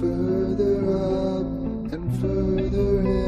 further up and further in.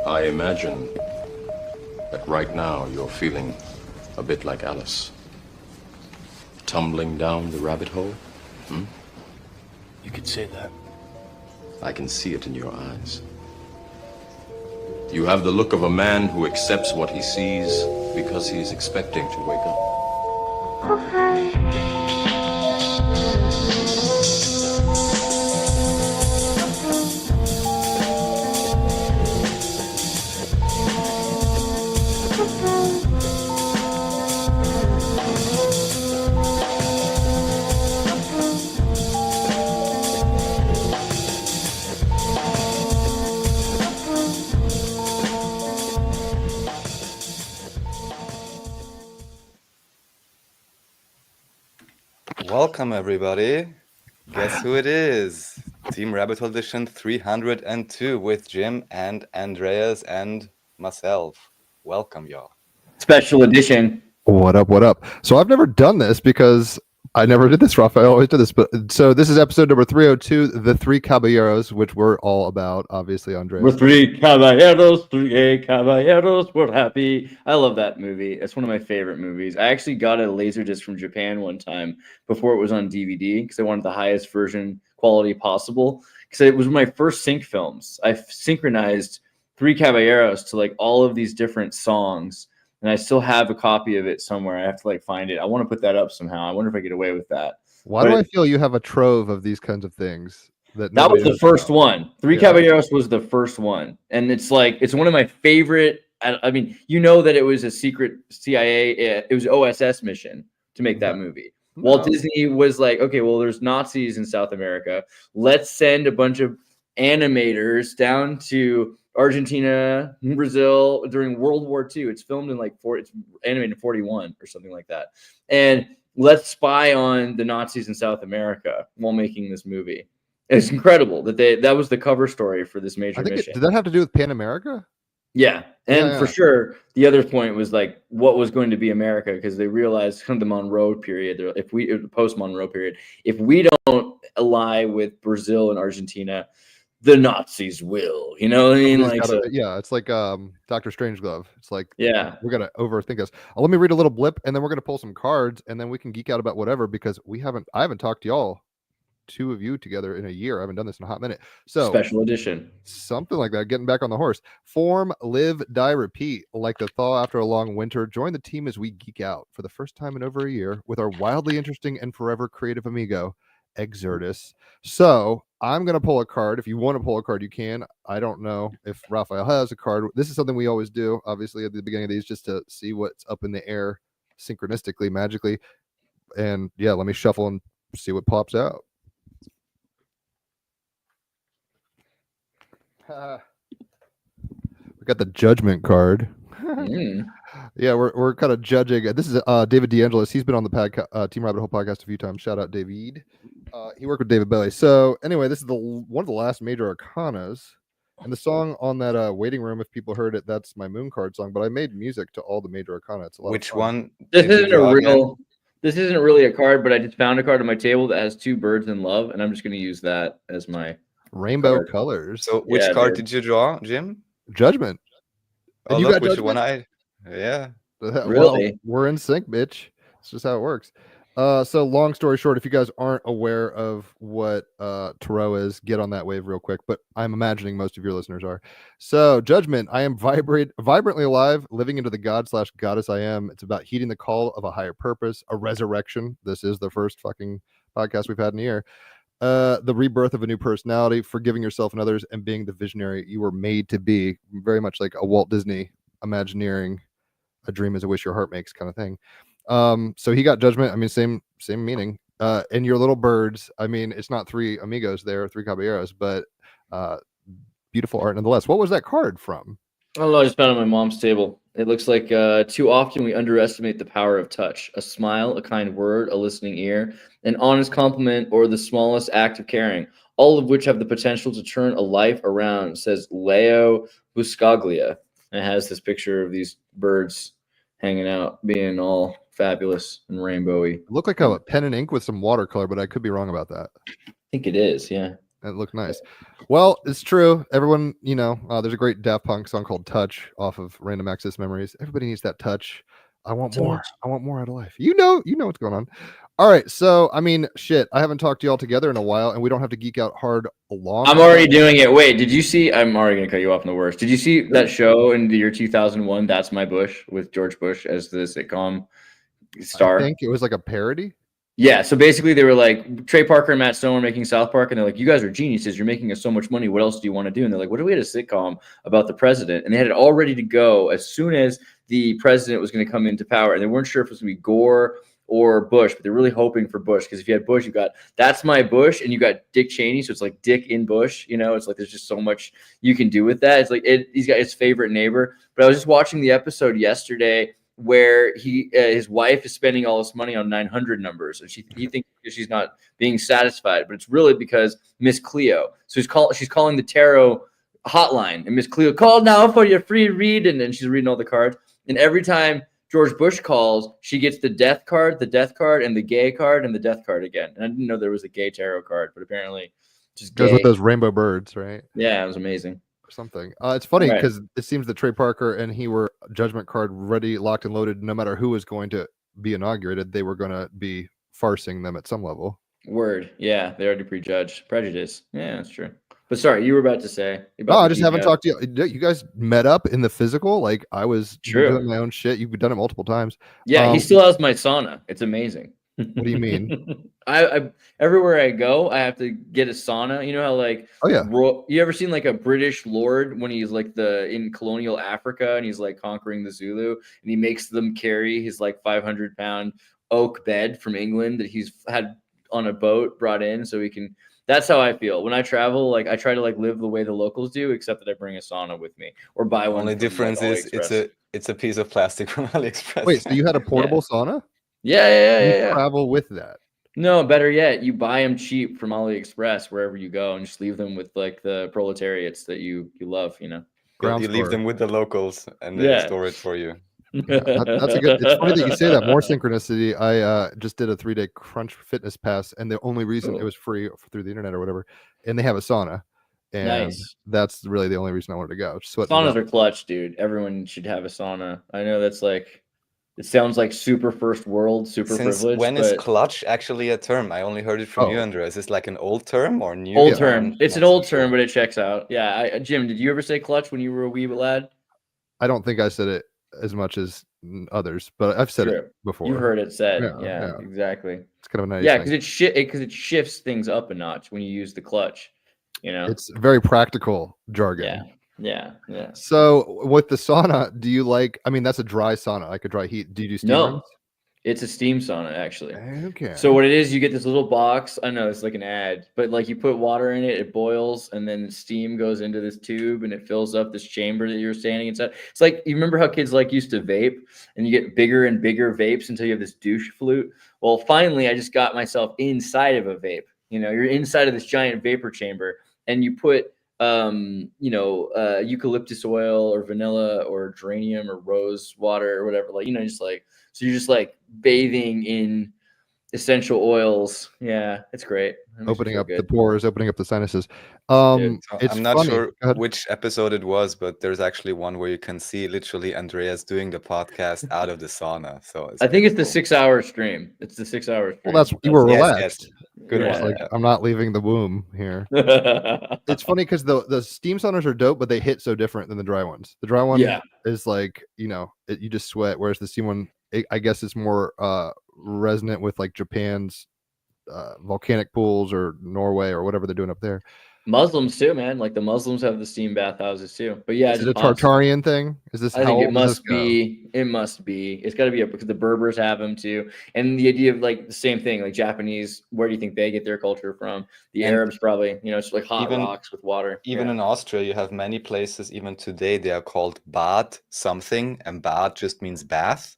I imagine that right now you're feeling a bit like Alice. Tumbling down the rabbit hole? You could say that. I can see it in your eyes. You have the look of a man who accepts what he sees because he's expecting to wake up. Welcome, everybody. Guess who it is? Team Rabbit Hole Edition 302 with Jim and Andreas and myself. Welcome, y'all. Special edition. What up? What up? So I've never done this because I never did this, Rafa. I always did this. But so this is episode number 302, the Three Caballeros, which we're all about, obviously, Andreas. We're three caballeros, we're happy. I love that movie. It's one of my favorite movies. I actually got a Laserdisc from Japan one time before it was on DVD because I wanted the highest version quality possible. Because it was my first sync films. I synchronized Three Caballeros to like all of these different songs. And I still have a copy of it somewhere. I have to like find it. I want to put that up somehow. I wonder if I get away with that. Why do I feel you have a trove of these kinds of things? That was the first one. Three Caballeros was the first one. And it's like, it's one of my favorite. I mean, you know that it was a secret CIA, it was OSS mission to make that movie. No. Walt Disney was like, okay, well, there's Nazis in South America. Let's send a bunch of animators down to Argentina, Brazil during World War II. It's filmed in it's animated in 41 or something like that. And let's spy on the Nazis in South America while making this movie. It's incredible that was the cover story for this major mission. Did that have to do with Pan America? Yeah. And for sure, the other point was like what was going to be America, because they realized kind of the Monroe period, the post-Monroe period, if we don't ally with Brazil and Argentina, the Nazis will, you know what I mean? It's like Dr. Strangelove. It's like, yeah, we're gonna overthink this. Let me read a little blip, and then we're gonna pull some cards, and then we can geek out about whatever, because I haven't talked to y'all, two of you together, in a year. I haven't done this in a hot minute. So special edition, something like that. Getting back on the horse. Form, live, die, repeat. Like the thaw after a long winter. Join the team as we geek out for the first time in over a year with our wildly interesting and forever creative amigo, Xirtus. So I'm going to pull a card. If you want to pull a card, you can. I don't know if Raphael has a card. This is something we always do, obviously, at the beginning of these, just to see what's up in the air synchronistically, magically. And yeah, let me shuffle and see what pops out. We got the Judgment card. Yeah, we're kind of judging. This is David DeAngelis. He's been on the Team Rabbit Hole podcast a few times. Shout out David. He worked with David Bailey. So anyway, this is one of the last major arcanas, and the song on that Waiting Room. If people heard it, that's my Moon card song. But I made music to all the major arcana. It's a lot Which of fun. one? This isn't really a card, but I just found a card on my table that has two birds in love, and I'm just going to use that as my rainbow card. Colors. So which card did you draw, Jim? Judgment. Oh, you look, got which one yeah. Really? Well, we're in sync, bitch. It's just how it works. So long story short, if you guys aren't aware of what tarot is, get on that wave real quick. But I'm imagining most of your listeners are. So Judgment, I am vibrantly alive, living into the god/goddess I am. It's about heeding the call of a higher purpose, a resurrection. This is the first fucking podcast we've had in a year. The rebirth of a new personality, forgiving yourself and others, and being the visionary you were made to be. Very much like a Walt Disney Imagineering, a dream is a wish your heart makes kind of thing. So he got Judgment. I mean, same meaning. And your little birds. I mean, it's not three amigos there, three caballeros, but beautiful art nonetheless. What was that card from? I don't know. I just found it on my mom's table. It looks like too often we underestimate the power of touch. A smile, a kind word, a listening ear, an honest compliment, or the smallest act of caring, all of which have the potential to turn a life around, says Leo Buscaglia. And it has this picture of these birds hanging out, being all fabulous and rainbowy. Look like a pen and ink with some watercolor, but I could be wrong about that. I think it is, yeah. It looked nice. Well, it's true. Everyone, there's a great Daft Punk song called Touch off of Random Access Memories. Everybody needs that touch. I want more. I want more out of life. You know what's going on. All right. So, I mean, shit, I haven't talked to y'all together in a while, and we don't have to geek out hard along. I'm already doing it. Wait, did you see? I'm already going to cut you off in the worst. Did you see that show in the year 2001, That's My Bush, with George Bush as the sitcom star? I think it was like a parody. Yeah, so basically they were like, Trey Parker and Matt Stone were making South Park, and they're like, you guys are geniuses. You're making us so much money. What else do you want to do? And they're like, what if we had a sitcom about the president? And they had it all ready to go as soon as the president was going to come into power. And they weren't sure if it was going to be Gore or Bush, but they're really hoping for Bush, because if you had Bush, you got That's My Bush, and you got Dick Cheney. So it's like Dick in Bush. It's like there's just so much you can do with that. It's like he's got his favorite neighbor. But I was just watching the episode yesterday, where his wife is spending all this money on 900 numbers, and he thinks she's not being satisfied, but it's really because Miss Cleo. So she's calling the tarot hotline, and Miss Cleo, call now for your free read, and then she's reading all the cards. And every time George Bush calls, she gets the death card, and the gay card, and the death card again. And I didn't know there was a gay tarot card, but apparently just Goes gay. with those rainbow birds, right? Yeah, it was amazing. Or something. It's funny Right. because it seems that Trey Parker and he were judgment card ready, locked and loaded. No matter who was going to be inaugurated, they were going to be farcing them at some level. Word. Yeah, they already prejudged. Prejudice. Yeah, that's true. But sorry, you were about to say. No, I just haven't talked to you. You guys met up in the physical. Like I was doing my own shit. You've done it multiple times. Yeah, he still has my sauna. It's amazing. What do you mean? I everywhere I go, I have to get a sauna. You know how like you ever seen like a British lord when he's like in colonial Africa and he's like conquering the Zulu and he makes them carry his like 500-pound oak bed from England that he's had on a boat brought in so he can. That's how I feel when I travel. Like I try to like live the way the locals do, except that I bring a sauna with me or buy one. Only difference is it's a piece of plastic from AliExpress. Wait, so you had a portable sauna? Yeah. Travel with that? No, better yet, you buy them cheap from AliExpress wherever you go, and just leave them with like the proletariats that you love. You know, you leave them with the locals, and they store it for you. Yeah, that's a good. It's funny that you say that. More synchronicity. I just did a 3-day Crunch Fitness Pass, and the only reason it was free through the internet or whatever, and they have a sauna, and that's really the only reason I wanted to go. Saunas are clutch, dude. Everyone should have a sauna. I know that's like, it sounds like super first world, super privileged. When is clutch actually a term? I only heard it from you, Andreas. Is it like an old term or new? Old term. It's an old term, but it checks out. Yeah, Jim, did you ever say clutch when you were a wee lad? I don't think I said it as much as others, but I've said it before. You heard it said. Yeah, exactly. It's kind of a nice. Yeah, because it shifts things up a notch when you use the clutch. You know, it's very practical jargon. Yeah. So with the sauna, do you like? I mean, that's a dry sauna, like a dry heat. Do you do steam? No, it's a steam sauna actually. Okay. So what it is, you get this little box. I know it's like an ad, but like you put water in it, it boils, and then steam goes into this tube, and it fills up this chamber that you're standing inside. It's like, you remember how kids like used to vape, and you get bigger and bigger vapes until you have this douche flute. Well, finally, I just got myself inside of a vape. You know, you're inside of this giant vapor chamber, and you put eucalyptus oil or vanilla or geranium or rose water or whatever, like, you know, just like, so you're just like bathing in essential oils. Yeah, it's great. Opening up the pores, opening up the sinuses. I'm It's not funny. sure which episode it was, but there's actually one where you can see literally Andreas doing the podcast out of the sauna. So I think it's the 6-hour stream. It's the 6 hour stream. Well, you were relaxed. Yes. Good Yeah. one. Like, I'm not leaving the womb here. It's funny because the steam saunas are dope, but they hit so different than the dry ones. The dry one is like, you know, you just sweat, whereas the steam one, I guess it's more resonant with like Japan's volcanic pools or Norway or whatever they're doing up there. Muslims too, man. Like the Muslims have the steam bathhouses too. But yeah, is it a Tartarian thing? Is this? I think it must be. It must be. It's got to be because the Berbers have them too, and the idea of like the same thing, like Japanese. Where do you think they get their culture from? The Arabs probably. You know, it's like hot rocks with water. Even in Austria, you have many places. Even today, they are called Bad something, and Bad just means bath.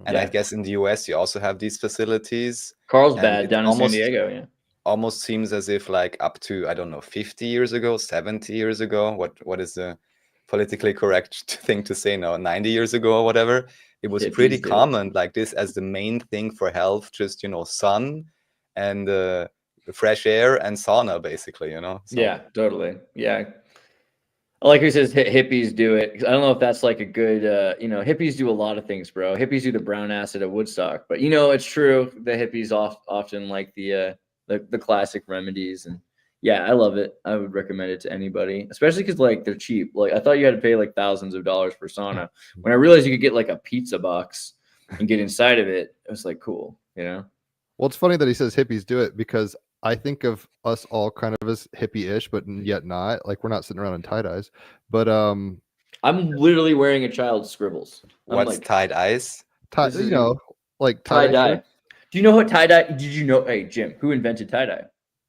And I guess in the US, you also have these facilities. Carlsbad down in San Diego. Yeah. Almost seems as if like up to, I don't know, 50 years ago, 70 years ago, what is the politically correct thing to say now, 90 years ago or whatever, it was pretty common like this as the main thing for health, just, you know, sun and fresh air and sauna basically, you know. So. Yeah, totally. Yeah, like he says, hippies do it. I don't know if that's like a good, you know, hippies do a lot of things, bro. Hippies do the brown acid at Woodstock, but you know, it's true. The hippies often like the classic remedies, and yeah, I love it. I would recommend it to anybody, especially because like they're cheap. Like I thought you had to pay like thousands of dollars for sauna. When I realized you could get like a pizza box and get inside of it, it was like cool, you know. Well, it's funny that he says hippies do it because I think of us all kind of as hippie-ish, but yet not. Like we're not sitting around in tie-dyes. But I'm literally wearing a child's scribbles. What's like, tie-dyes? You know, like tie-dye. Do you know what tie-dye? Did you know? Hey, Jim, who invented tie-dye?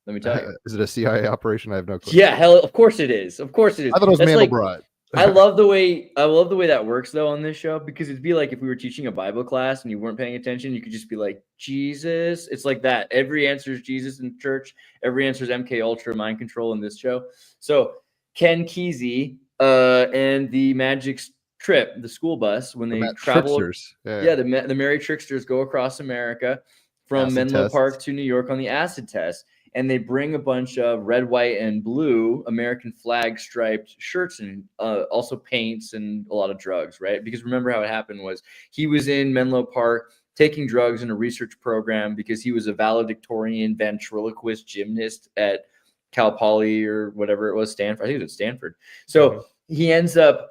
Let me tell you. Is it a CIA operation? I have no clue. Yeah, hell, of course it is. Of course it is. I thought it was That's Mandelbrot. I love the way that works though on this show, because it'd be like if we were teaching a Bible class and you weren't paying attention, you could just be like, Jesus. It's like that. Every answer is Jesus in church. Every answer is MK Ultra mind control in this show. So Ken Kesey and the Magic Trip, the school bus, when they travel. Tricksters. Yeah, the Merry Tricksters go across America from Acid Menlo tests. Park to New York on the acid test. And they bring a bunch of red, white, and blue American flag striped shirts and also paints and a lot of drugs, right? Because remember how it happened was he was in Menlo Park taking drugs in a research program because he was a valedictorian ventriloquist gymnast at Cal Poly or whatever it was, Stanford. I think it was at Stanford. So he ends up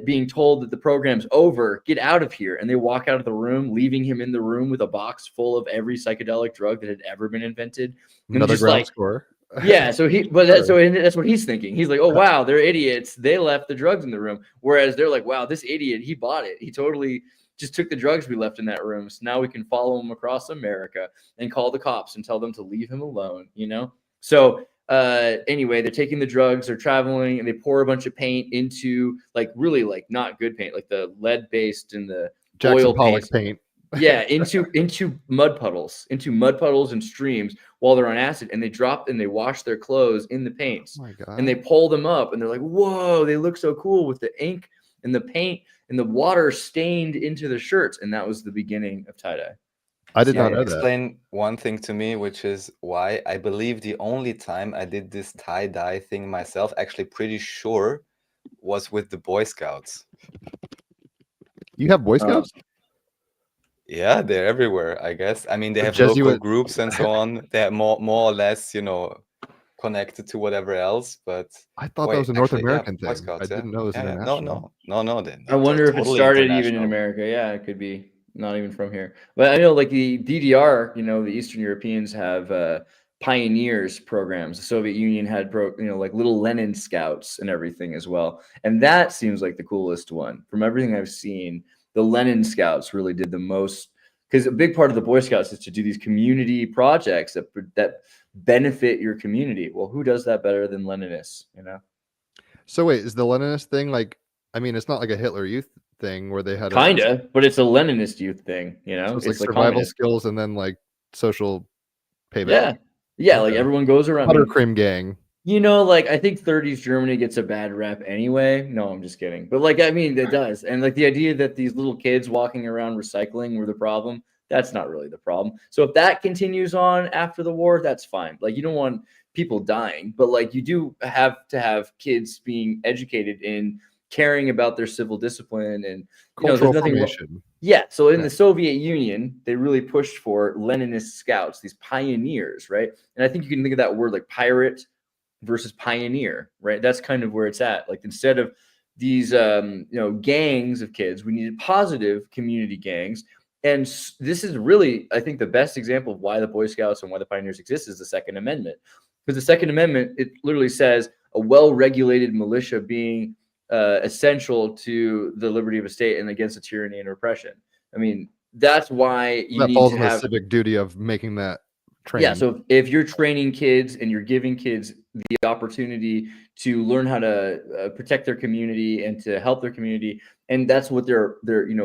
being told that the program's over, get out of here. And they walk out of the room, leaving him in the room with a box full of every psychedelic drug that had ever been invented. And Another just ground like, score. yeah. So that's what he's thinking. He's like, oh, wow, they're idiots. They left the drugs in the room. Whereas they're like, wow, this idiot, he bought it. He totally just took the drugs we left in that room. So now we can follow him across America and call the cops and tell them to leave him alone, you know? So anyway, they're taking the drugs, they're traveling, and they pour a bunch of paint into like really like not good paint, like the lead based and the Jackson oil Pollock paint. Yeah, into mud puddles and streams while they're on acid, and they drop and they wash their clothes in the paints. Oh my God. And they pull them up and they're like, whoa, they look so cool with the ink and the paint and the water stained into the shirts. And that was the beginning of tie-dye. I did not know that. Explain one thing to me, which is why I believe the only time I did this tie-dye thing myself, actually pretty sure, was with the Boy Scouts. You have Boy Scouts? Yeah, they're everywhere, I guess. I mean, they have Jesuit local groups and so on. They're more or less, connected to whatever else. But I thought that was a North American Boy thing. Scouts, I didn't know it was international. No. I wonder if it totally started even in international. America. Yeah, it could be not even from here. But I know like the DDR, the Eastern Europeans have pioneers programs. The Soviet Union had like little Lenin scouts and everything as well. And that seems like the coolest one. From everything I've seen, the Lenin scouts really did the most, because a big part of the Boy Scouts is to do these community projects that benefit your community. Well, who does that better than Leninists, So wait, is the Leninist thing like, I mean, it's not like a Hitler Youth thing where they had but it's a Leninist youth thing, So it's like survival skills and then like social payback. Yeah, like everyone goes around. Buttercream gang. Like I think 30s Germany gets a bad rap anyway. No, I'm just kidding. But like, I mean, it does. And like the idea that these little kids walking around recycling were the problem, that's not really the problem. So if that continues on after the war, that's fine. Like you don't want people dying, but like you do have to have kids being educated in caring about their civil discipline and cultural formation. Yeah. So in the Soviet Union, they really pushed for Leninist scouts, these pioneers, right? And I think you can think of that word like pirate versus pioneer, right? That's kind of where it's at. Like instead of these gangs of kids, we needed positive community gangs. And this is really, I think, the best example of why the Boy Scouts and why the pioneers exist is the Second Amendment. Because the Second Amendment, it literally says a well-regulated militia being essential to the liberty of a state and against the tyranny and oppression. I mean, that's why you need falls to on have the civic duty of making that training. Yeah, so if you're training kids and you're giving kids the opportunity to learn how to protect their community and to help their community, and that's what their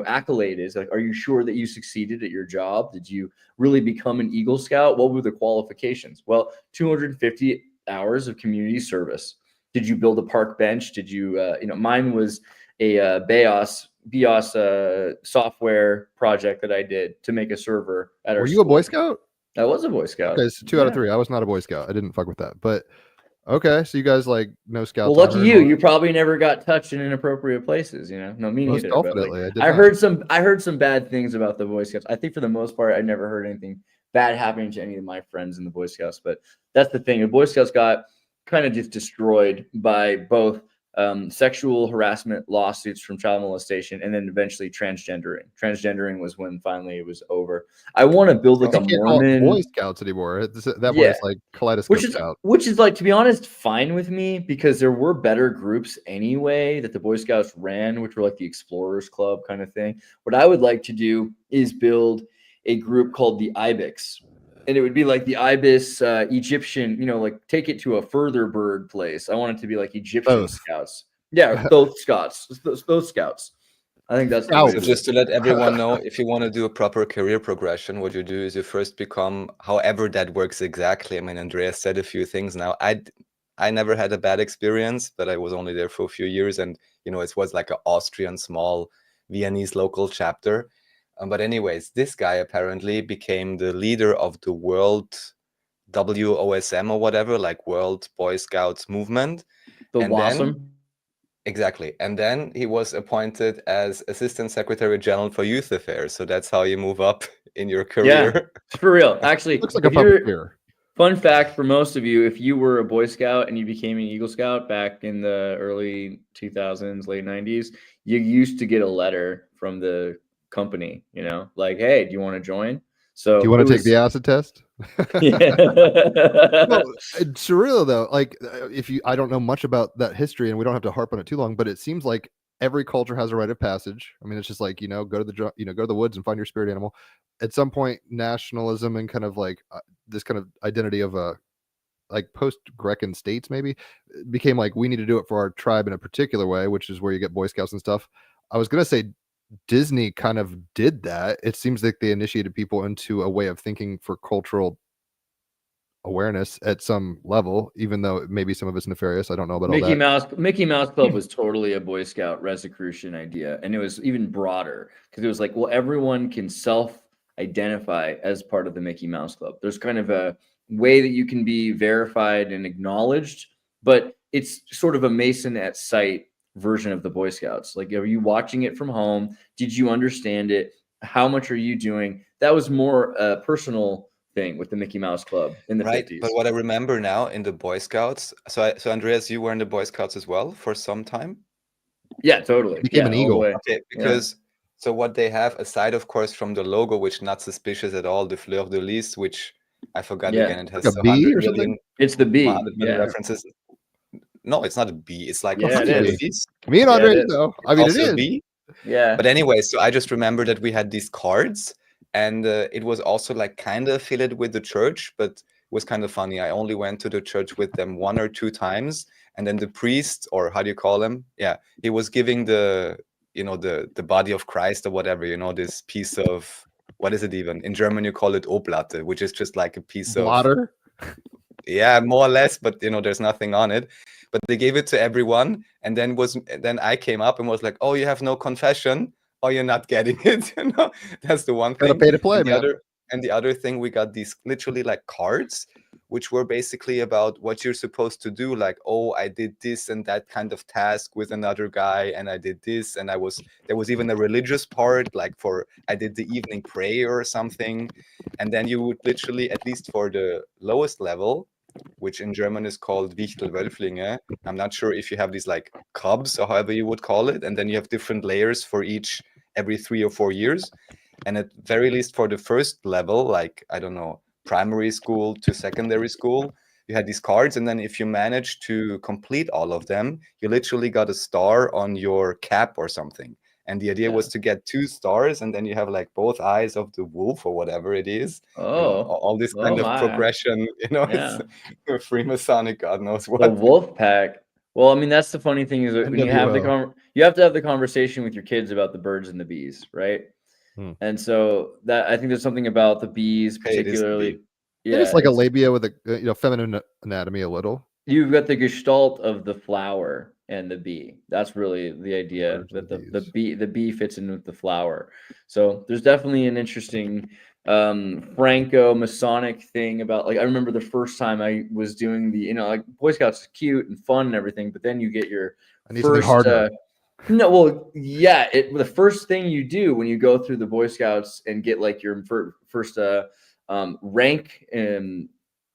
accolade is. Like, are you sure that you succeeded at your job? Did you really become an Eagle Scout? What were the qualifications? Well, 250 hours of community service. Did you build a park bench? Did you, mine was a BIOS software project that I did to make a server at our Were you school. a Boy Scout? I was a Boy Scout. Okay, so 2 out of 3. I was not a Boy Scout. I didn't fuck with that. But okay, so you guys like no scouts. Well, lucky you. You probably never got touched in inappropriate places. No, me Most neither. definitely. I heard some bad things about the Boy Scouts. I think for the most part, I never heard anything bad happening to any of my friends in the Boy Scouts. But that's the thing. The Boy Scouts got kind of just destroyed by both sexual harassment lawsuits from child molestation and then eventually transgendering. Transgendering was when finally it was over. I want to build like a Mormon Boy Scouts anymore. That was like Kaleidoscope Scout. Which is like, to be honest, fine with me because there were better groups anyway that the Boy Scouts ran, which were like the Explorers Club kind of thing. What I would like to do is build a group called the Ibex. And it would be like the ibis Egyptian, like take it to a further bird place. I want it to be like Egyptian Scouts. Yeah, those Scots, those Scouts. I think that's the way Scouts. to So do it. just to let everyone know, if you want to do a proper career progression, what you do is you first become, however that works exactly. I mean, Andreas said a few things now. I never had a bad experience, but I was only there for a few years, and it was like an Austrian small Viennese local chapter. But anyways, this guy apparently became the leader of the World WOSM or whatever, like World Boy Scouts movement. The And then WASM. exactly. And then he was appointed as Assistant Secretary General for Youth Affairs. So that's how you move up in your Yeah, career. for real. Actually, Looks like a if you're puppeteer. fun fact for most of you, if you were a Boy Scout and you became an Eagle Scout back in the early 2000s, late 90s, you used to get a letter from the company, like, hey, do you want to join? So Do you want it to take was- the acid test? Yeah. No, it's surreal though. Like I don't know much about that history, and we don't have to harp on it too long, but it seems like every culture has a rite of passage. I mean, it's just like go to the woods and find your spirit animal. At some point, nationalism and kind of like this kind of identity of like post-Grecan states maybe became like we need to do it for our tribe in a particular way, which is where you get Boy Scouts and stuff. I was gonna say Disney kind of did that. It seems like they initiated people into a way of thinking for cultural awareness at some level, even though maybe some of it's nefarious. I don't know about all that. Mickey Mouse Club was totally a Boy Scout Rosicrucian idea, and it was even broader because it was like, well, everyone can self-identify as part of the Mickey Mouse Club. There's kind of a way that you can be verified and acknowledged, but it's sort of a Mason at sight version of the Boy Scouts. Like, are you watching it from home? Did you understand it? How much are you doing? That was more a personal thing with the Mickey Mouse Club in the Right. 50s. But what I remember now in the Boy Scouts, so Andreas, you were in the Boy Scouts as well for some time? Yeah, totally. Became an all the eagle. way. Okay, because so what they have, aside of course from the logo, which not suspicious at all, the fleur de lis, which I forgot Yeah. again, it has Like a bee 100 or something? million, It's the B. 100 million Yeah. references. No, it's not a bee. It's like Yeah, a it fleur de is. lis. Me and Yeah, Andre, it is. though. I mean, it Also a is. bee. Yeah. But anyway, so I just remember that we had these cards, and it was also like kind of affiliated with the church, but it was kind of funny. I only went to the church with them 1 or 2 times, and then the priest, or how do you call him? Yeah, he was giving the body of Christ or whatever, this piece of, what is it even? In German, you call it Oblate, which is just like a piece of, Blotter. yeah, more or less, but there's nothing on it. But they gave it to everyone, and then I came up and was like, "Oh, you have no confession, or you're not getting it." That's the one Gotta thing. pay to play, and man. the other thing, we got these literally like cards, which were basically about what you're supposed to do. Like, oh, I did this and that kind of task with another guy, and I did this, and there was even a religious part, like I did the evening prayer or something, and then you would literally, at least for the lowest level, which in German is called Wichtelwölflinge. I'm not sure if you have these like cubs or however you would call it, and then you have different layers for each every 3 or 4 years. And at very least for the first level, like, I don't know, primary school to secondary school, you had these cards, and then if you managed to complete all of them, you literally got a star on your cap or something. And the idea was to get 2 stars, and then you have like both eyes of the wolf or whatever it is. All this kind of my. progression, Yeah. it's Freemasonic, God knows The what. wolf pack. Well, I mean, that's the funny thing is that when you have you have to have the conversation with your kids about the birds and the bees, right? And so that I think there's something about the bees, Hey, it is the particularly. bee. Yeah, it's like a labia with a feminine anatomy a little. You've got the gestalt of the flower and the bee. That's really the idea, Birds that and the bee fits in with the flower. So there's definitely an interesting Franco-Masonic thing about, like, I remember the first time I was doing the, like, Boy Scouts is cute and fun and everything, but then you get your I need something first harder. no, well, yeah, the first thing you do when you go through the Boy Scouts and get like your first rank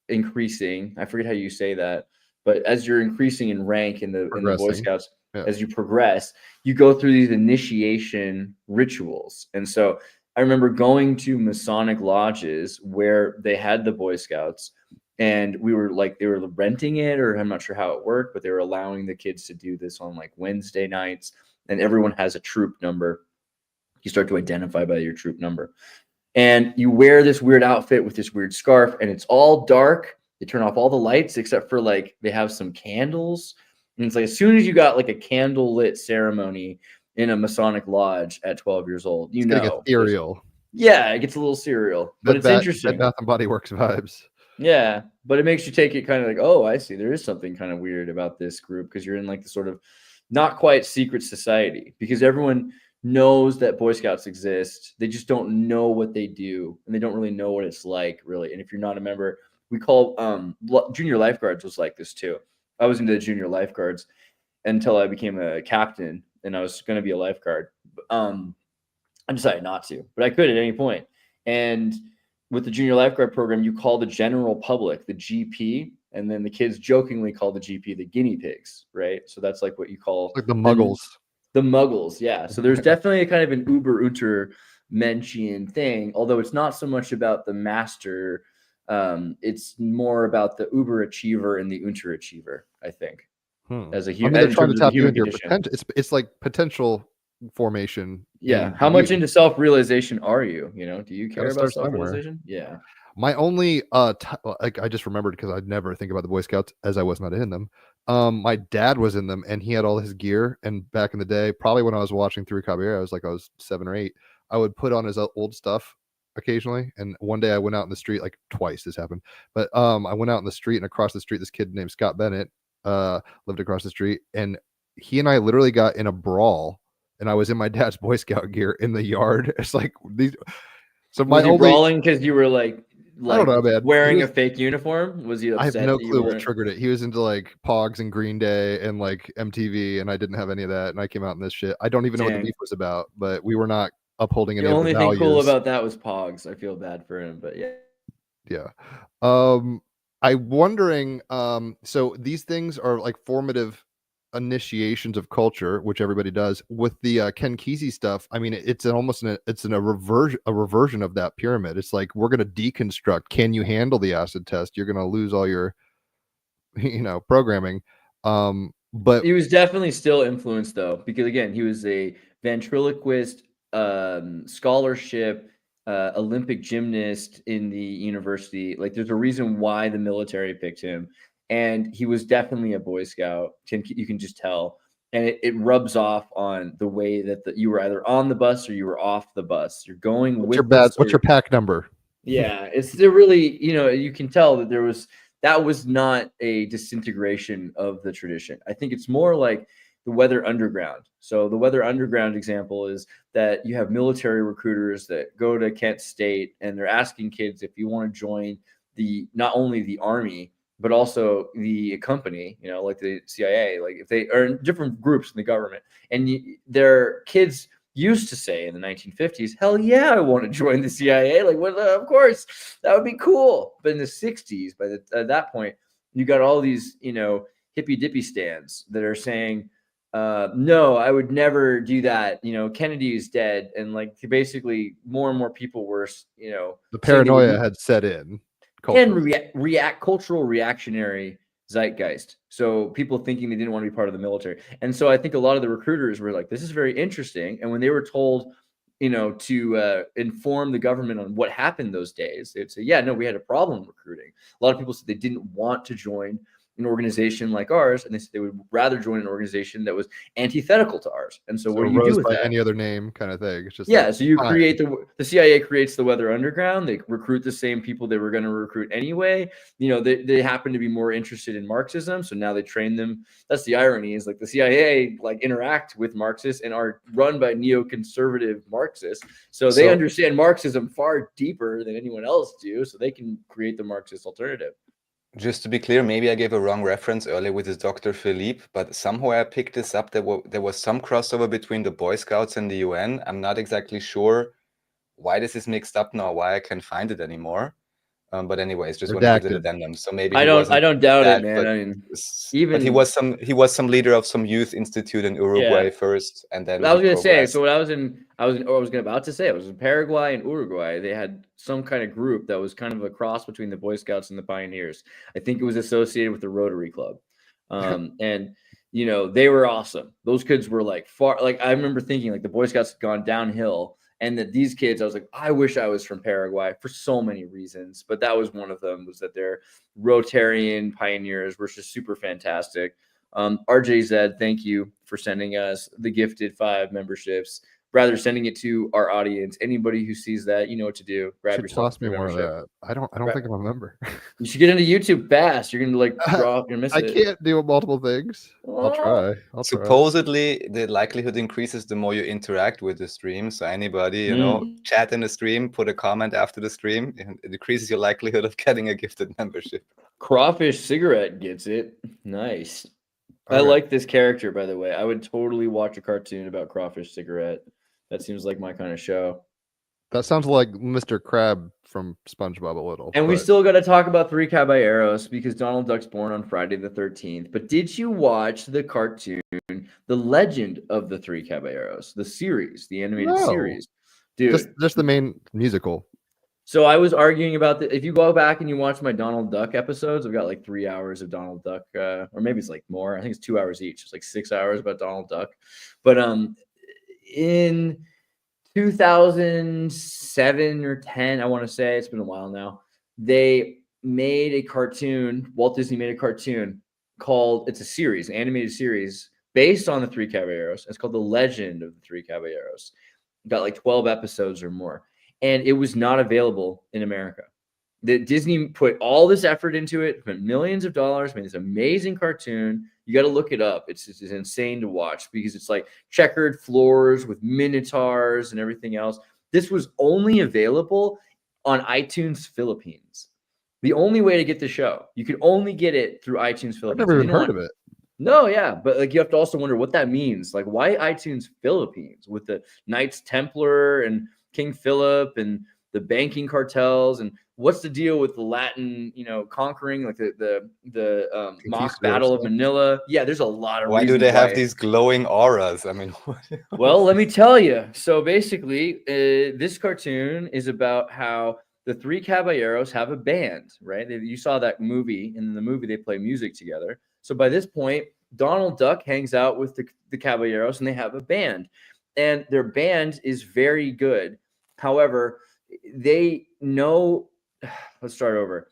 increasing, I forget how you say that, but as you're increasing in rank in the Boy Progressing. Scouts, Yeah. as you progress, you go through these initiation rituals. And so I remember going to Masonic lodges where they had the Boy Scouts, and we were like, they were renting it, or I'm not sure how it worked, but they were allowing the kids to do this on like Wednesday nights, and everyone has a troop number. You start to identify by your troop number, and you wear this weird outfit with this weird scarf, and it's all dark. They turn off all the lights except for, like, they have some candles, And it's like as soon as you got like a candle lit ceremony in a Masonic lodge at 12 years old, you It's getting know, ethereal. yeah, it gets a little serial, but it's interesting. Bed Bath and Body Works vibes. Yeah, but it makes you take it kind of like, oh, I see. There is something kind of weird about this group because you're in like the sort of not quite secret society because everyone knows that Boy Scouts exist. They just don't know what they do and they don't really know what it's like, really. And if you're not a member, we call junior lifeguards was like this too. I was into the junior lifeguards until I became a captain and I was going to be a lifeguard. I decided not to, but I could at any point. And with the junior lifeguard program, you call the general public the GP, and then the kids jokingly call the GP the guinea pigs, right? So that's like what you call Like the muggles. The muggles, yeah. So there's definitely a kind of an uber unter Menschian thing, although it's not so much about the master. It's more about the uber achiever and the unter achiever, I think. As a I mean, they're trying to tap you into your potential. It's like potential formation. Yeah. How much into self-realization are you? You know, do you care about self-realization? Yeah. My only like I just remembered because I'd never think about the Boy Scouts as I was not in them. My dad was in them and he had all his gear. And back in the day, probably when I was watching Three Caballeros, like I was 7 or 8, I would put on his old stuff occasionally. And one day I went out in the street, like twice this happened, but I went out in the street and across the street, this kid named Scott Bennett lived across the street, and he and I literally got in a brawl. And I was in my dad's Boy Scout gear in the yard. It's like these. So my was he brawling because you were like I don't know, man. Wearing a fake uniform? Was he upset? I have no clue what triggered it. He was into like Pogs and Green Day and like MTV, and I didn't have any of that. And I came out in this shit. I don't even know what the beef was about, but we were not upholding any of the values. The only thing cool about that was Pogs. I feel bad for him, but yeah. Yeah. I'm wondering. So these things are like formative initiations of culture, which everybody does. With the Ken Kesey stuff, I mean, it's a reversion of that pyramid. It's like we're going to deconstruct. Can you handle the acid test? You're going to lose all your, programming. But he was definitely still influenced though, because again, he was a ventriloquist, scholarship, Olympic gymnast in the university. Like, there's a reason why the military picked him. And he was definitely a Boy Scout. You can just tell. And it rubs off on the way that you were either on the bus or you were off the bus. You're going what's your pack number? Yeah, it's really, you can tell that that was not a disintegration of the tradition. I think it's more like the Weather Underground. So the Weather Underground example is that you have military recruiters that go to Kent State and they're asking kids if you want to join not only the Army, but also the company, like the CIA, like if they are in different groups in the government. And their kids used to say in the 1950s, hell yeah, I want to join the CIA. Like, well, of course, that would be cool. But in the 60s, at that point, you got all these, hippy dippy stands that are saying, no, I would never do that. Kennedy is dead. And like basically more and more people were, the paranoia had set in. And cultural reactionary zeitgeist. So people thinking they didn't want to be part of the military. And so I think a lot of the recruiters were like, this is very interesting. And when they were told, to inform the government on what happened those days, they'd say, yeah, no, we had a problem recruiting. A lot of people said they didn't want to join an organization like ours, and they said they would rather join an organization that was antithetical to ours. And so what do you do with by that? Any other name kind of thing. It's just so you create the CIA creates the Weather Underground. They recruit the same people they were going to recruit anyway. They happen to be more interested in Marxism, so now they train them. That's the irony, is like the CIA interact with Marxists and are run by neoconservative Marxists. So they understand Marxism far deeper than anyone else do, so they can create the Marxist alternative. Just to be clear, maybe I gave a wrong reference earlier with this Dr. Philippe, but somehow I picked this up. There was some crossover between the Boy Scouts and the UN. I'm not exactly sure why this is mixed up now, why I can't find it anymore. But anyways, just want to give it addendum. So maybe I don't doubt it, man. I mean, but he was some leader of some youth institute in Uruguay first, and then I was going to say. So when I was about to say I was in Paraguay and Uruguay. They had some kind of group that was kind of a cross between the Boy Scouts and the Pioneers. I think it was associated with the Rotary Club, and they were awesome. Those kids were I remember thinking the Boy Scouts had gone downhill. And that these kids, I was like, I wish I was from Paraguay for so many reasons. But that was one of them, was that they're Rotarian pioneers, were just super fantastic. RJZ, thank you for sending us the gifted 5 memberships. Rather sending it to our audience. Anybody who sees that, you know what to do. Grab yourself toss me one of that. I don't think I'm a member. You should get into YouTube fast. You're gonna like draw. You're missing. I can't do multiple things. I'll try. Supposedly, the likelihood increases the more you interact with the stream. So anybody, you know, chat in the stream, put a comment after the stream, and it decreases your likelihood of getting a gifted membership. Crawfish Cigarette gets it. Nice. I like this character, by the way. I would totally watch a cartoon about Crawfish Cigarette. That seems like my kind of show. That sounds like Mr. Crab from SpongeBob a little. And we still got to talk about Three Caballeros because Donald Duck's born on Friday the 13th. But did you watch the cartoon, The Legend of the Three Caballeros, the series, the animated series? Dude, just the main musical. So I was arguing about if you go back and you watch my Donald Duck episodes, I've got like 3 hours of Donald Duck, or maybe it's like more. I think it's 2 hours each. It's like 6 hours about Donald Duck. But in 2007 or 10, I want to say, it's been a while now, they made a cartoon. Walt Disney made a cartoon called, it's a series, an animated series based on the Three Caballeros. It's called The Legend of the Three Caballeros. Got like 12 episodes or more. And it was not available in America. Disney put all this effort into it, spent millions of dollars, made this amazing cartoon. You got to look it up. It's insane to watch because it's like checkered floors with minotaurs and everything else. This was only available on iTunes Philippines. The only way to get the show. You could only get it through iTunes Philippines. I've never even heard of it. No, yeah, but like you have to also wonder what that means. Like, why iTunes Philippines with the Knights Templar and King Philip and the banking cartels, and what's the deal with the Latin, conquering, like the mock battle of Manila? Yeah, there's a lot of. Why do they have these glowing auras? I mean, well, let me tell you. So basically, this cartoon is about how the Three Caballeros have a band, right? You saw that movie, and in the movie they play music together. So by this point, Donald Duck hangs out with the Caballeros, and they have a band, and their band is very good. However, they know, let's start over.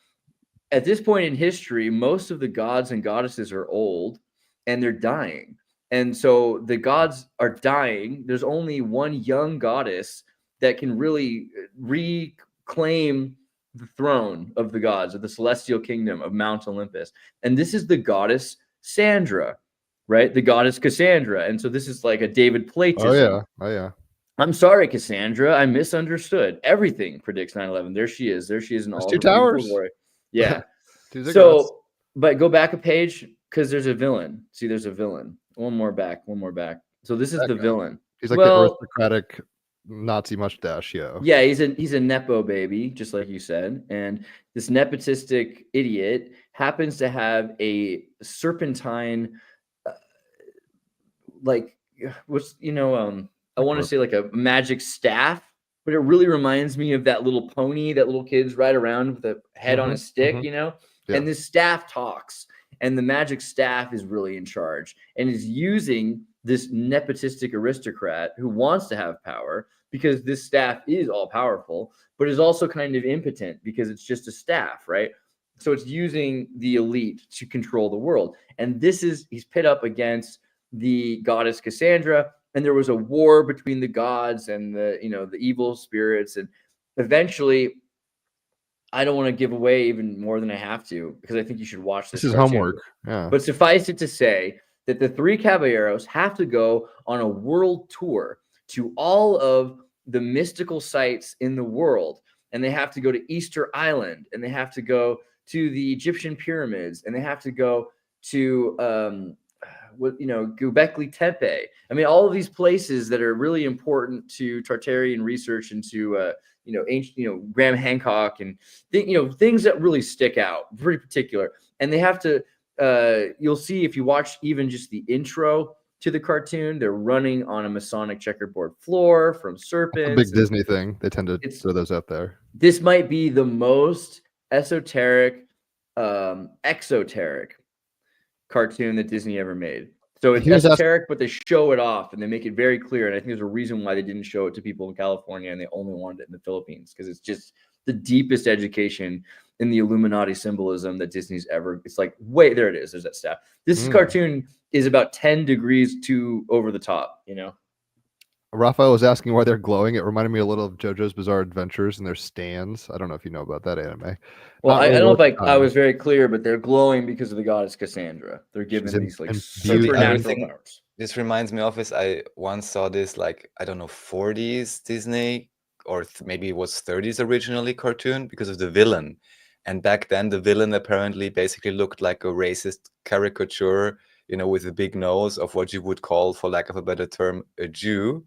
At this point in history, most of the gods and goddesses are old and they're dying. And so the gods are dying. There's only one young goddess that can really reclaim the throne of the gods of the celestial kingdom of Mount Olympus. And this is the goddess Sandra, right? The goddess Cassandra. And so this is like a David Platism. Oh, yeah. I'm sorry, Cassandra. I misunderstood. Everything predicts 9/11. There she is. There she is in all 2 towers. Glory. Yeah. So, but go back a page because there's a villain. See, there's a villain. One more back. So this is the villain. He's like the aristocratic Nazi mustache. Yeah, he's a nepo baby, just like you said. And this nepotistic idiot happens to have a serpentine, I want to say like a magic staff, but it really reminds me of that little pony that little kids ride around with a head on a stick, Yeah. And this staff talks, and the magic staff is really in charge and is using this nepotistic aristocrat who wants to have power because this staff is all powerful, but is also kind of impotent because it's just a staff, right? So it's using the elite to control the world. And he's pit up against the goddess Cassandra. And there was a war between the gods and the evil spirits. And eventually, I don't want to give away even more than I have to because I think you should watch this. This is homework. Yeah. But suffice it to say that the Three Caballeros have to go on a world tour to all of the mystical sites in the world. And they have to go to Easter Island, and they have to go to the Egyptian pyramids, and they have to go to Göbekli Tepe. I mean, all of these places that are really important to Tartarian research and to ancient, Graham Hancock and things that really stick out, pretty particular. And they have to. You'll see if you watch even just the intro to the cartoon, they're running on a Masonic checkerboard floor from serpents. That's a big Disney thing. They tend to throw those out there. This might be the most esoteric, exoteric cartoon that Disney ever made. So it's esoteric, but they show it off and they make it very clear. And I think there's a reason why they didn't show it to people in California and they only wanted it in the Philippines because it's just the deepest education in the Illuminati symbolism that Disney's ever. It's like, wait, there it is. There's that staff. This cartoon is about 10 degrees too over the top, you know? Raphael was asking why they're glowing. It reminded me a little of JoJo's Bizarre Adventures and their stands. I don't know if you know about that anime. Well, Not I really don't know worth if the I time. was very clear, but they're glowing because of the goddess Cassandra. They're given She's these like imbued supernatural everything. powers. This reminds me of this. I once saw this, like, I don't know, 40s Disney, or maybe it was 30s originally cartoon, because of the villain. And back then, the villain apparently basically looked like a racist caricature, you know, with a big nose of what you would call, for lack of a better term, a Jew.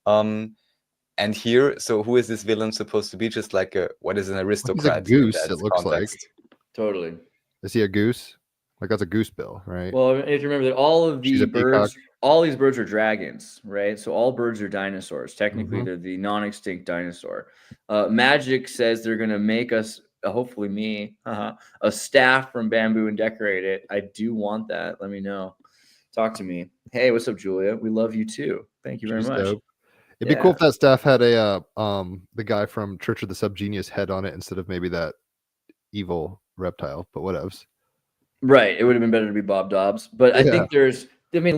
And here, so who is this villain supposed to be? Just like what is an aristocrat? goose, in that it looks like. context? Totally. Is he a goose? Like that's a goose bill, right? Well, you have to remember that all of She's the a peacock. birds, all these birds are dragons, right? So all birds are dinosaurs. Technically, they're the non-extinct dinosaur. Magic says they're going to make us, hopefully me, a staff from bamboo and decorate it. I do want that. Let me know. Talk to me. Hey, what's up, Julia? We love you too. Thank you very She's much. dope. It'd be cool if that staff had a the guy from Church of the Subgenius head on it instead of maybe that evil reptile, but whatevs. Right. It would have been better to be Bob Dobbs. But I think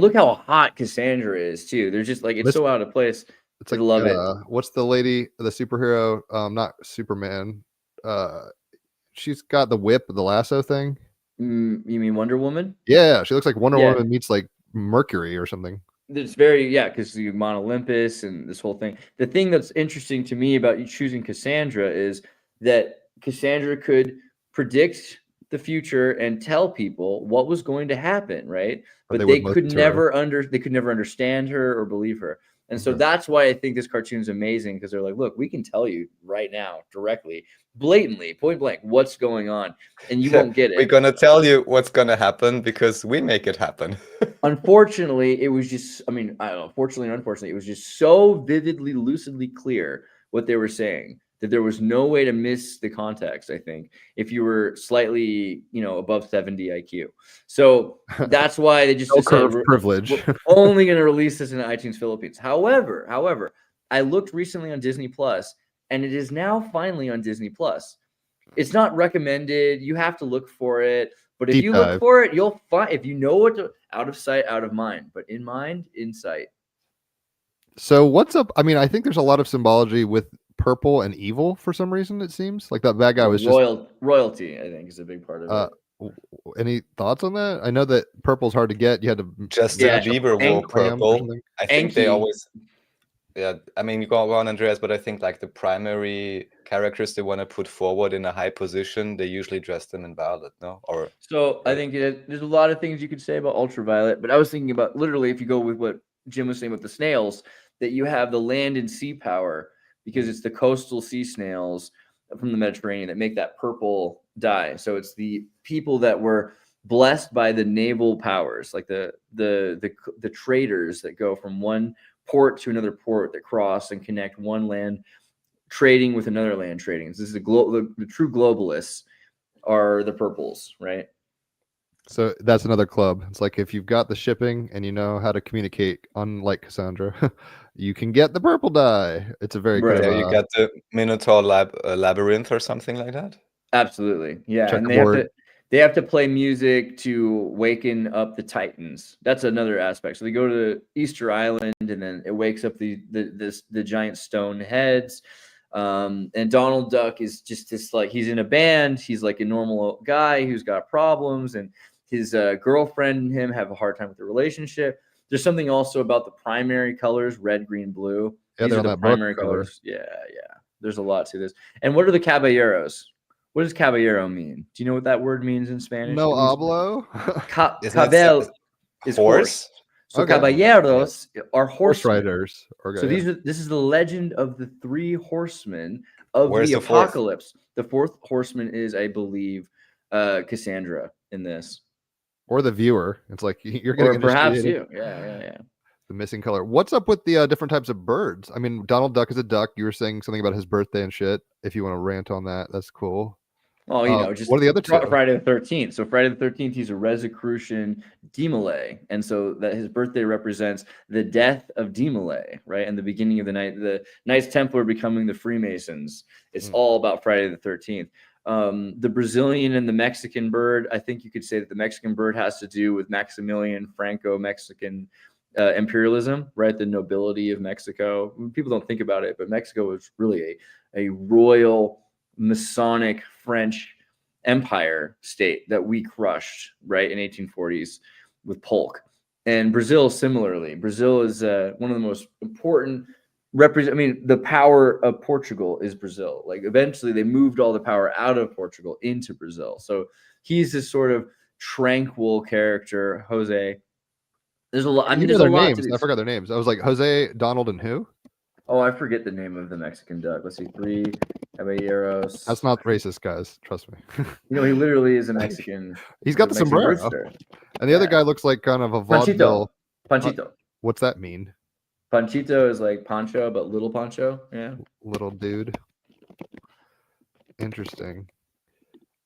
look how hot Cassandra is too. There's just like, it's so out of place. It's like, love it. What's the lady, the superhero? Not Superman. She's got the whip, the lasso thing. You mean Wonder Woman? Yeah, she looks like Wonder Woman meets like Mercury or something. It's very, because the Mount Olympus and this whole thing. The thing that's interesting to me about you choosing Cassandra is that Cassandra could predict the future and tell people what was going to happen, right? But they could never understand her or believe her. And so that's why I think this cartoon is amazing, because they're like, look, we can tell you right now, directly, blatantly, point blank, what's going on, and you won't get it. We're gonna tell you what's gonna happen because we make it happen. Unfortunately, it was just, I don't know, fortunately and unfortunately, it was just so vividly, lucidly clear what they were saying that there was no way to miss the context, I think, if you were slightly, above 70 IQ. So that's why they just decided privilege. We're only going to release this in iTunes Philippines. However, I looked recently on Disney Plus, and it is now finally on Disney Plus. It's not recommended. You have to look for it. But if you look for it, you'll find, if you know what to, out of sight, out of mind, but in mind, in sight. So what's up? I think there's a lot of symbology with purple and evil for some reason. It seems like that bad guy was royalty. I think is a big part of it. Any thoughts on that? I know that purple's hard to get. You had to Justin Bieber wore purple. I think they always. Yeah, you go on, Andreas, but I think like the primary characters they want to put forward in a high position, they usually dress them in violet, no? I think there's a lot of things you could say about ultraviolet, but I was thinking about literally if you go with what Jim was saying with the snails, that you have the land and sea power because it's the coastal sea snails from the Mediterranean that make that purple dye. So it's the people that were blessed by the naval powers, like the traders that go from one port to another port that cross and connect one land trading with another land trading. So this is the true globalists are the purples, right? So that's another club. It's like if you've got the shipping and you know how to communicate, unlike Cassandra, you can get the purple dye. It's a very good. You got the Minotaur labyrinth or something like that. Absolutely, yeah. And they have to play music to waken up the Titans. That's another aspect. So they go to Easter Island, and then it wakes up the giant stone heads. And Donald Duck is just this, like, he's in a band. He's like a normal guy who's got problems, and his girlfriend and him have a hard time with the relationship. There's something also about the primary colors, red, green, blue. Yeah, these are the primary colors. Yeah. There's a lot to this. And what are the caballeros? What does caballero mean? Do you know what that word means in Spanish? No hablo. Cabel is horse. So caballeros are horse riders. So this is the legend of the three horsemen of the apocalypse. The fourth horseman is, I believe, Cassandra in this. Or the viewer. It's like you're getting, or perhaps you. Yeah. The missing color. What's up with the different types of birds? Donald Duck is a duck. You were saying something about his birthday and shit. If you want to rant on that, that's cool. Oh, just what are the other two? Friday the 13th. So Friday the 13th, he's a Rosicrucian Demolay, and so that his birthday represents the death of Demolay, right, and the beginning of the night, the Knights Templar becoming the Freemasons. It's all about Friday the 13th. The Brazilian and the Mexican bird. I think you could say that the Mexican bird has to do with Maximilian Franco-Mexican imperialism, right? The nobility of Mexico. People don't think about it, but Mexico was really a royal Masonic French empire state that we crushed, right, in 1840s with Polk. And Brazil, similarly, Brazil is one of the most important the power of Portugal is Brazil. Like eventually they moved all the power out of Portugal into Brazil. So he's this sort of tranquil character, Jose. There's a lot. I mean, there's a lot names. I forgot their names. I was like Jose, Donald, and who? Oh, I forget the name of the Mexican duck. Let's see, Three Caballeros. That's not racist, guys. Trust me. He literally is a Mexican. He's got the sombrero. Rooster. And the other guy looks like kind of a vaudeville. Panchito. What's that mean? Panchito is like Pancho, but little Pancho. Yeah. Little dude. Interesting.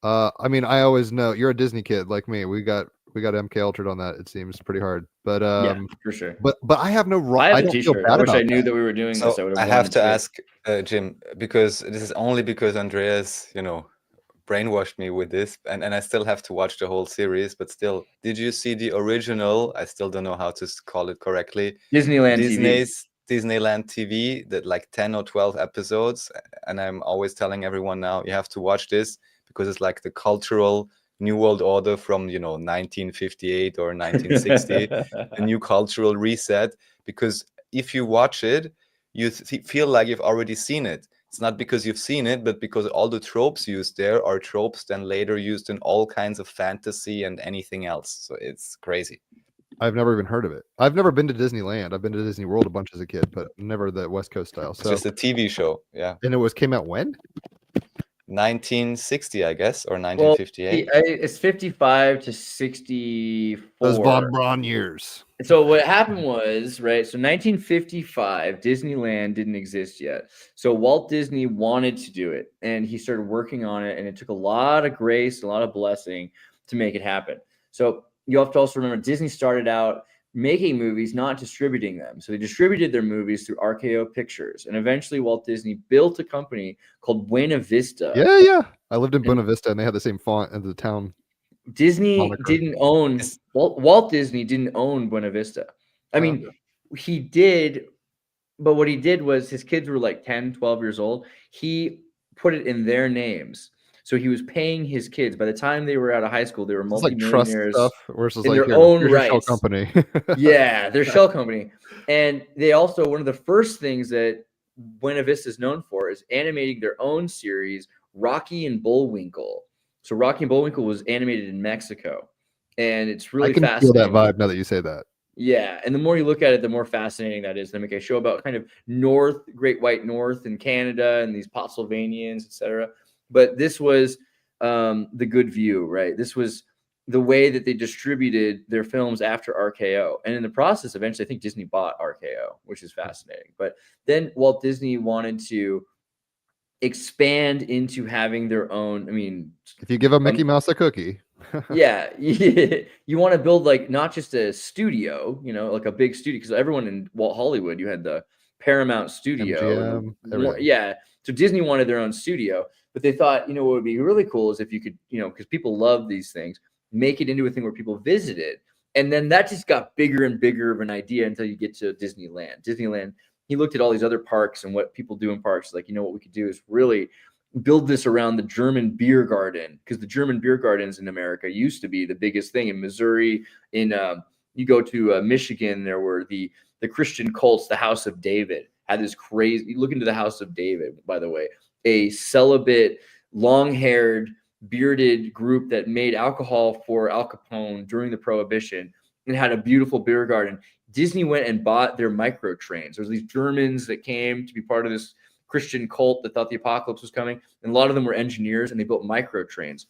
I mean, I always know you're a Disney kid like me. We got MK Ultra on that. It seems pretty hard, but yeah, for sure. But I have no right. I have a t-shirt. I wish I knew that we were doing this. I have to ask Jim, because this is only because Andreas, brainwashed me with this, and I still have to watch the whole series. But still, did you see the original? I still don't know how to call it correctly. Disneyland TV, that like 10 or 12 episodes, and I'm always telling everyone now you have to watch this because it's like the cultural New World Order from 1958 or 1960, a new cultural reset. Because if you watch it, you feel like you've already seen it. It's not because you've seen it, but because all the tropes used there are tropes then later used in all kinds of fantasy and anything else. So it's crazy. I've never even heard of it. I've never been to Disneyland. I've been to Disney World a bunch as a kid, but never the West Coast style. So it's just a TV show. Yeah. And it came out when? 1960, I guess, or 1958. Well, it's 55 to 64. Those Von Braun years. So what happened was, right, so 1955, Disneyland didn't exist yet. So Walt Disney wanted to do it, and he started working on it, and it took a lot of grace, a lot of blessing to make it happen. So you have to also remember, Disney started out making movies, not distributing them. So they distributed their movies through RKO Pictures. And eventually Walt Disney built a company called Buena Vista. Yeah. I lived in Buena Vista, and they had the same font as the town. Disney didn't own, Walt Disney didn't own Buena Vista. I mean, he did, but what he did was his kids were like 10, 12 years old. He put it in their names. So he was paying his kids. By the time they were out of high school, they were multimillionaires versus in their own rights. Shell company. Yeah, their shell company. And they also, one of the first things that Buena Vista is known for is animating their own series, Rocky and Bullwinkle. So Rocky and Bullwinkle was animated in Mexico. And it's really fascinating. I can feel that vibe now that you say that. Yeah, and the more you look at it, the more fascinating that is. They make a show about kind of Great White North in Canada and these Pennsylvanians, etc. But this was the good view, right? This was the way that they distributed their films after RKO. And in the process, eventually, I think Disney bought RKO, which is fascinating. But then Walt Disney wanted to expand into having their own. I mean, if you give a Mickey Mouse a cookie. Yeah. You want to build like not just a studio, like a big studio, because everyone in Walt Hollywood, you had the Paramount studio. MGM, yeah. So Disney wanted their own studio. But they thought, what would be really cool is if you could, because people love these things, make it into a thing where people visit it. And then that just got bigger and bigger of an idea until you get to Disneyland. Disneyland, he looked at all these other parks and what people do in parks. Like, what we could do is really build this around the German beer garden, because the German beer gardens in America used to be the biggest thing in Missouri. You go to Michigan, there were the Christian cults, the House of David had this crazy. You look into the House of David, by the way. A celibate, long-haired, bearded group that made alcohol for Al Capone during the Prohibition and had a beautiful beer garden. Disney went and bought their micro trains. There was these Germans that came to be part of this Christian cult that thought the apocalypse was coming, and a lot of them were engineers, and they built micro trains.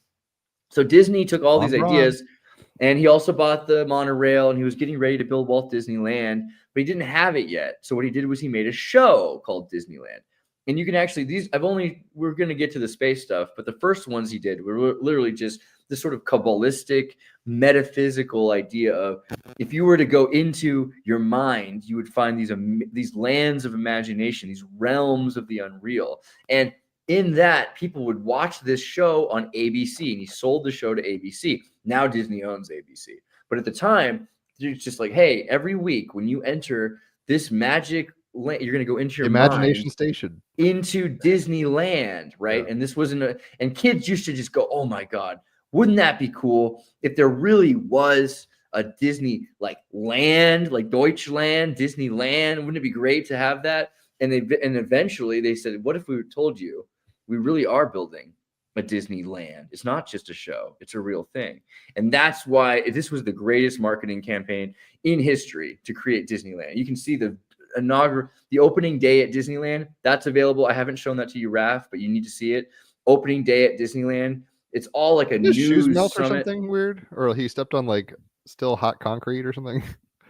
So Disney took all these ideas, and he also bought the monorail, and he was getting ready to build Walt Disneyland, but he didn't have it yet. So what he did was he made a show called Disneyland. And you can actually we're going to get to the space stuff, but the first ones he did were literally just this sort of Kabbalistic, metaphysical idea of if you were to go into your mind, you would find these lands of imagination, these realms of the unreal. And in that, people would watch this show on ABC, and he sold the show to ABC. Now Disney owns ABC. But at the time, it's just like, hey, every week when you enter this magic land, you're going to go into your Imagination mind, Station, into Disneyland, right? Yeah. And this wasn't and kids used to just go, oh my God, wouldn't that be cool if there really was a Disney like land, like Deutschland, Disneyland? Wouldn't it be great to have that? And eventually they said, what if we told you we really are building a Disneyland? It's not just a show, it's a real thing. And that's why this was the greatest marketing campaign in history to create Disneyland. You can see the opening day at Disneyland. That's available. I haven't shown that to you, Raph, but you need to see it. Opening day at Disneyland. It's all like a news shoes melt or summit. something weird, or he stepped on like still hot concrete or something.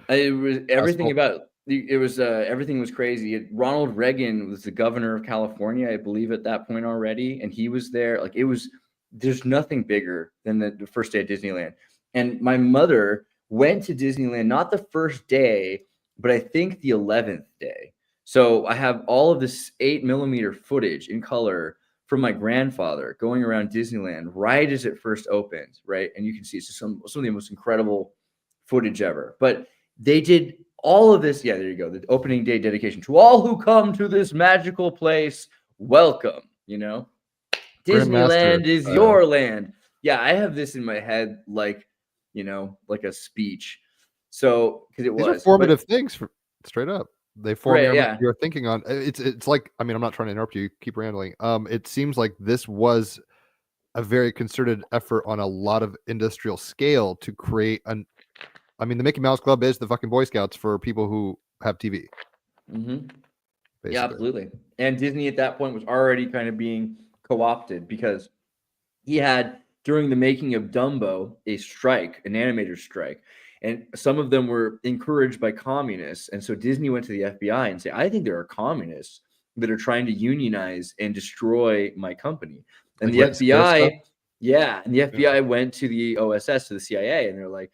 It was everything about it was everything was crazy. Ronald Reagan was the governor of California, I believe, at that point already, and he was there. Like there's nothing bigger than the first day at Disneyland. And my mother went to Disneyland not the first day, but I think the 11th day. So I have all of this 8mm footage in color from my grandfather going around Disneyland right as it first opened, right? And you can see it's just some of the most incredible footage ever. But they did all of this. Yeah, there you go. The opening day dedication to all who come to this magical place. Welcome, Disneyland is your land. Yeah, I have this in my head like a speech. So because it was these are formative things straight up. They form your thinking on it's like, I mean, I'm not trying to interrupt you, keep rambling. It seems like this was a very concerted effort on a lot of industrial scale to create the Mickey Mouse Club is the fucking Boy Scouts for people who have TV. Mm-hmm. Yeah, absolutely. And Disney at that point was already kind of being co-opted because he had, during the making of Dumbo, an animator strike. And some of them were encouraged by communists. And so Disney went to the FBI and said, I think there are communists that are trying to unionize and destroy my company. And like the FBI, FBI went to the OSS, to the CIA, and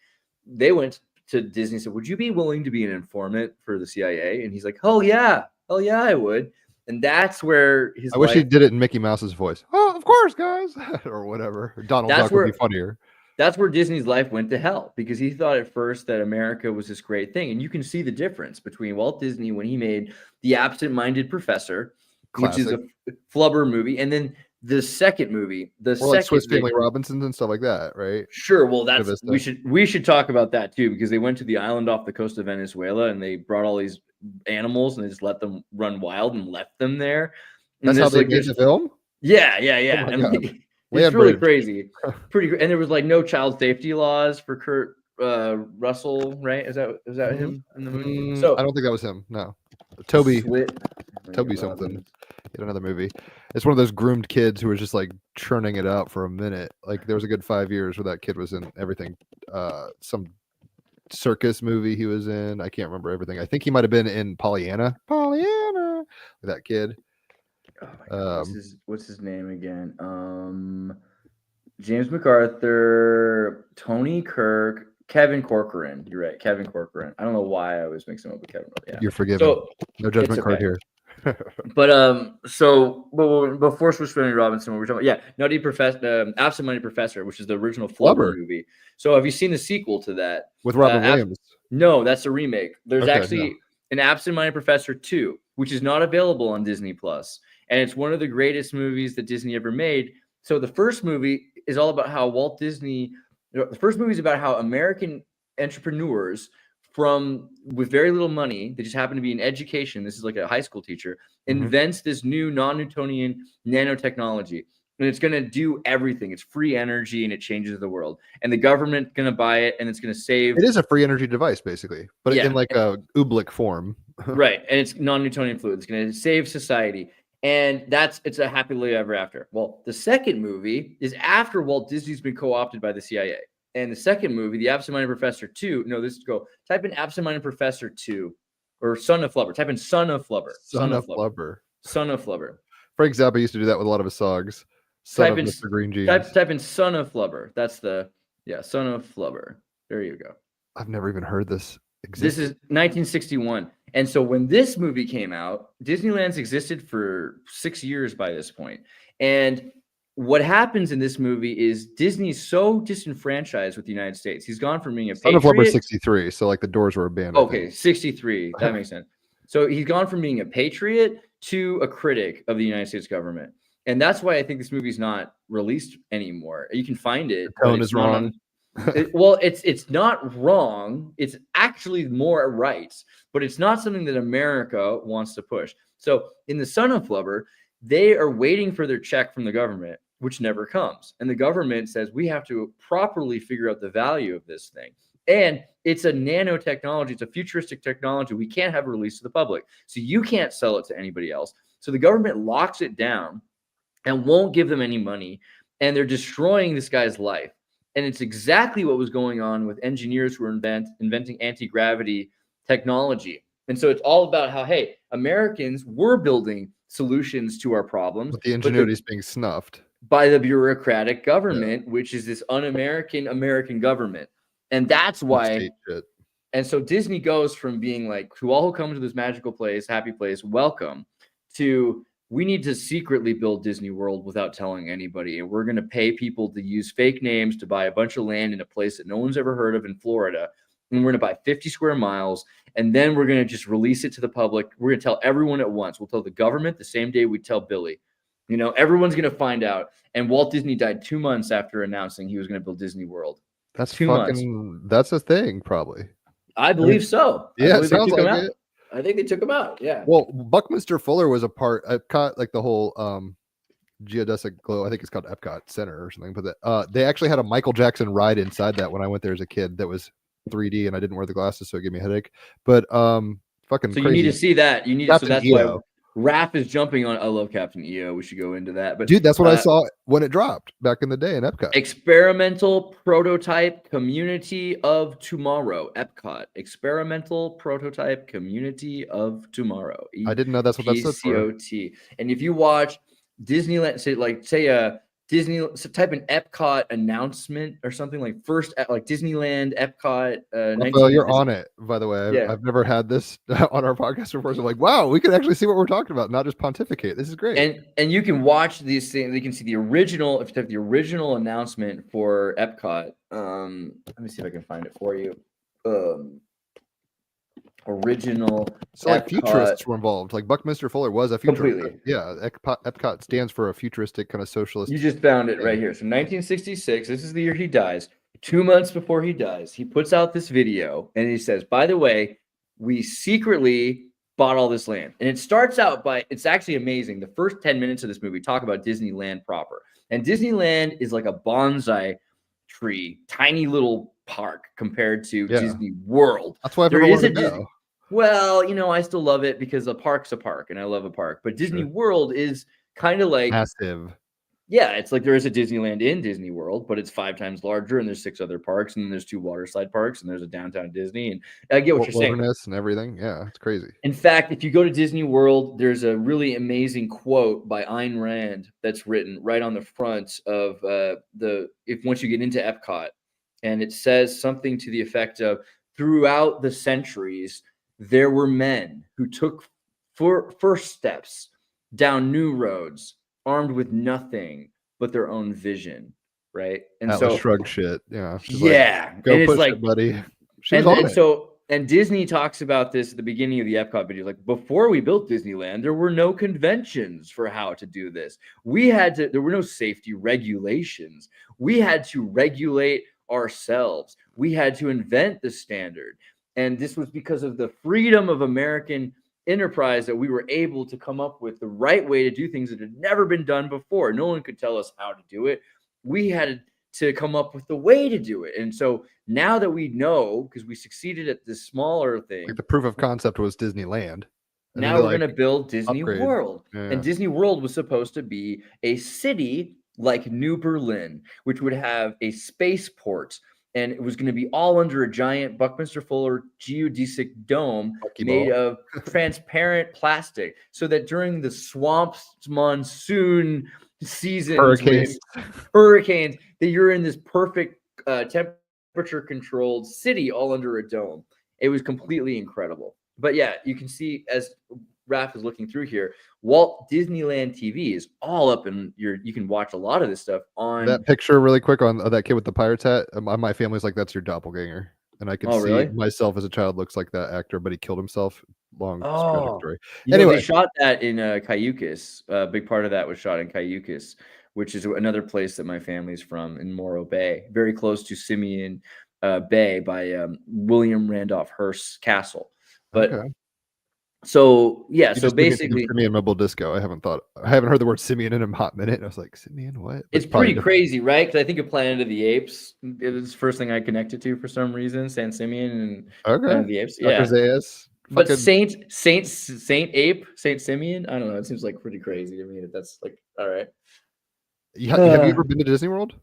they went to Disney and said, would you be willing to be an informant for the CIA? And he's like, hell yeah, I would. And that's where I wish he did it in Mickey Mouse's voice. Oh, of course, guys, or whatever. Donald Duck would be funnier. That's where Disney's life went to hell, because he thought at first that America was this great thing. And you can see the difference between Walt Disney when he made The Absent-Minded Professor, which is a flubber movie, and then the second movie, like Swiss Family Robinsons and stuff like that, right? Sure. Well, we should talk about that too, because they went to the island off the coast of Venezuela and they brought all these animals and they just let them run wild and left them there. That's how they made the film? Yeah. It's really crazy. Pretty great. And there was no child safety laws for Kurt Russell, right? Is that him in the movie? So I don't think that was him. No. Toby something. In another movie. It's one of those groomed kids who was just churning it out for a minute. There was a good 5 years where that kid was in everything. Some circus movie he was in. I can't remember everything. I think he might have been in Pollyanna. That kid. Oh my God. What's his name again? James MacArthur, Tony Kirk, Kevin Corcoran. You're right, Kevin Corcoran. I don't know why I always mix him up with Kevin. Yeah. You're forgiven. So, no judgment card here. But before Swiss Family Robinson, we were talking about Nutty Professor, Absent-Minded Professor, which is the original Flubber movie. So have you seen the sequel to that with Robin Williams? No, that's a remake. There's an Absent-Minded Professor 2, which is not available on Disney Plus, and it's one of the greatest movies that Disney ever made. So the first movie is all about how Walt Disney. The first movie is about how American entrepreneurs with very little money, they just happen to be in education. This is like a high school teacher, invents this new non-Newtonian nanotechnology. And it's going to do everything. It's free energy and it changes the world. And the government's going to buy it and it's going to save. It is a free energy device, basically, but in a oobleck form. Right. And it's non-Newtonian fluid. It's going to save society. And it's a happily ever after. Well, the second movie is after Walt Disney's been co-opted by the CIA. And the second movie, The Absent-Minded Professor 2, type in Absent-Minded Professor 2 or Son of Flubber. Type in Son of Flubber. Son of Flubber. Son of Flubber. Frank Zappa used to do that with a lot of his songs. Son of Mr. Green Jeans. Type in Son of Flubber. That's Son of Flubber. There you go. I've never even heard this exist. This is 1961. And so when this movie came out, Disneyland's existed for 6 years by this point. And what happens in this movie is Disney's so disenfranchised with the United States. He's gone from being a Son patriot. of Flubber 63, so like the doors were abandoned. Okay, 63. That makes sense. So he's gone from being a patriot to a critic of the United States government. And that's why I think this movie's not released anymore. You can find it. The tone is wrong. It's not wrong. It's actually more right, but it's not something that America wants to push. So in the Son of Flubber, they are waiting for their check from the government, which never comes. And the government says, we have to properly figure out the value of this thing. And it's a nanotechnology. It's a futuristic technology. We can't have it released to the public. So you can't sell it to anybody else. So the government locks it down and won't give them any money. And they're destroying this guy's life. And it's exactly what was going on with engineers who were inventing anti-gravity technology. And so it's all about how, hey, Americans were building solutions to our problems. But the ingenuity is being snuffed by the bureaucratic government, which is this un-American American government. And that's why. And so Disney goes from being like, to all who come to this magical place, happy place, welcome, to we need to secretly build Disney World without telling anybody. And we're going to pay people to use fake names to buy a bunch of land in a place that no one's ever heard of in Florida. And we're going to buy 50 square miles. And then we're going to just release it to the public. We're going to tell everyone at once. We'll tell the government the same day we tell Billy. You know, everyone's going to find out. And Walt Disney died 2 months after announcing he was going to build Disney World. That's 2 months. That's a thing, probably. I believe so. Yeah, it sounds like it. I think they took him out. Yeah. Well, Buckminster Fuller was a part. Epcot, like the whole geodesic glow. I think it's called Epcot Center or something. But they actually had a Michael Jackson ride inside that when I went there as a kid. That was 3D, and I didn't wear the glasses, so it gave me a headache. But fucking. So crazy. You need to see that. You need. Captain So that's EO. why Raph is jumping on. I love Captain EO. We should go into that. But dude, that's what I saw when it dropped back in the day in Epcot. Experimental prototype community of tomorrow. Epcot. Experimental prototype community of tomorrow. I didn't know that's what that stood for. And if you watch Disneyland, say Disney, so type an Epcot announcement or something like first, like Disneyland, Epcot. Well, you're on it, by the way. I've never had this on our podcast before. So I'm like, wow, we can actually see what we're talking about, not just pontificate. This is great. And you can watch these things. You can see the original, if you have the original announcement for Epcot. Let me see if I can find it for you. Original. So like futurists were involved. Like Buckminster Fuller was a futurist. Completely. Yeah, Epcot stands for a futuristic kind of socialist. You just found it right here. So 1966. This is the year he dies. 2 months before he dies, he puts out this video and he says, "By the way, we secretly bought all this land." And it starts out by, it's actually amazing. The first 10 minutes of this movie talk about Disneyland proper. And Disneyland is like a bonsai tree, tiny little park compared to Disney World. That's why everyone wanted to go. Well, you know, I still love it because a park's a park and I love a park. But Disney World is kind of like massive. Yeah, it's like there is a Disneyland in Disney World, but it's 5 times larger and there's 6 other parks and then there's 2 water slide parks and there's a downtown Disney. And I get what you're saying. And everything. Yeah, it's crazy. In fact, if you go to Disney World, there's a really amazing quote by Ayn Rand that's written right on the front of once you get into Epcot. And it says something to the effect of, throughout the centuries, there were men who took first steps down new roads, armed with nothing but their own vision, right? And Atlas Shrugged shit. Yeah. Yeah. Like, go and push it's like, it, buddy. And Disney talks about this at the beginning of the Epcot video. Like, before we built Disneyland, there were no conventions for how to do this. There were no safety regulations. We had to regulate ourselves. We had to invent the standard. And this was because of the freedom of American enterprise that we were able to come up with the right way to do things that had never been done before. No one could tell us how to do it. We had to come up with the way to do it. And so now that we know, because we succeeded at this smaller thing, like the proof of concept was Disneyland. Now we're going to build Disney World. Yeah. And Disney World was supposed to be a city like New Berlin, which would have a spaceport and it was going to be all under a giant Buckminster Fuller geodesic dome made of transparent plastic, so that during the swamp's monsoon seasons, hurricanes, that you're in this perfect temperature controlled city all under a dome. It was completely incredible. But yeah, you can see as Raph is looking through here, Walt Disneyland TV is all up in you can watch a lot of this stuff on that picture really quick on that kid with the pirate's hat. My family's like, that's your doppelganger. And I could see really? myself as a child looks like that actor, but he killed himself. Long tragic story. Anyway, they shot that in Cayucas. A big part of that was shot in Cayucas, which is another place that my family's from, in Morro Bay, very close to Simeon Bay by William Randolph Hearst's castle. But so yeah, so basically Simeon Mobile Disco. I haven't heard the word Simeon in a hot minute. And I was like, Simeon, what? It's pretty crazy, right? Because I think of Planet of the Apes. It was the first thing I connected to for some reason. San Simeon and Planet of the Apes. Yeah. But Saint Simeon, I don't know. It seems like pretty crazy to me. That's like, all right. Have you ever been to Disney World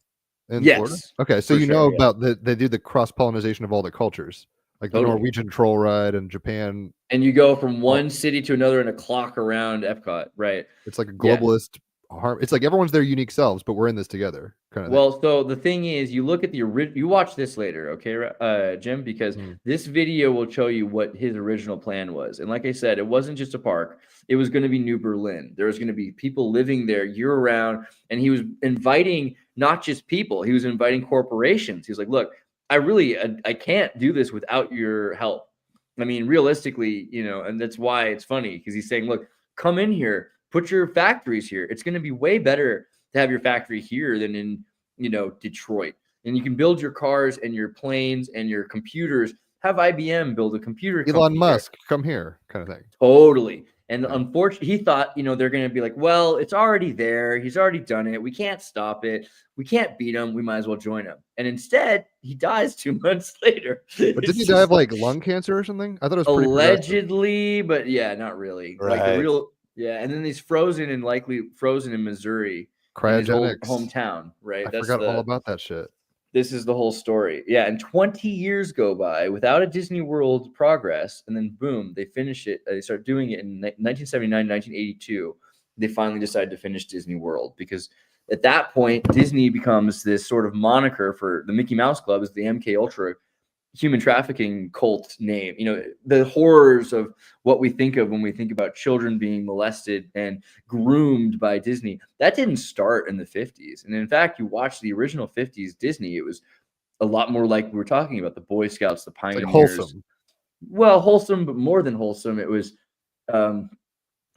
in Florida? Okay, so about they do the cross pollination of all the cultures. Like the Norwegian troll ride and Japan. And you go from one city to another in a clock around Epcot, right? It's like a globalist harm. It's like everyone's their unique selves, but we're in this together. Kind of thing. So the thing is, you look at you watch this later, okay, Jim, because this video will show you what his original plan was. And like I said, it wasn't just a park. It was going to be New Berlin. There was going to be people living there year round. And he was inviting not just people, he was inviting corporations. He was like, look, I can't do this without your help. I mean, realistically, and that's why it's funny, because he's saying, look, come in here, put your factories here. It's going to be way better to have your factory here than in, Detroit. And you can build your cars and your planes and your computers. Have IBM build a computer. Elon Musk, come here, kind of thing. Totally. And unfortunately, he thought, they're going to be like, well, it's already there. He's already done it. We can't stop it. We can't beat him. We might as well join him. And instead, he dies 2 months later. But did he die of like lung cancer or something? I thought it was pretty allegedly, but yeah, not really. Right. Like the real, and then he's frozen in Missouri, cryogenics, his hometown. Right. I forgot all about that shit. This is the whole story. Yeah. And 20 years go by without a Disney World progress. And then boom, they finish it. They start doing it in 1979, 1982. They finally decide to finish Disney World, because at that point, Disney becomes this sort of moniker for the Mickey Mouse Club, is the MK Ultra human trafficking cult name. The horrors of what we think of when we think about children being molested and groomed by Disney. That didn't start in the 50s. And in fact, you watch the original 50s Disney, it was a lot more like we were talking about, the Boy Scouts, the pioneers. Like wholesome. Well, wholesome, but more than wholesome. It was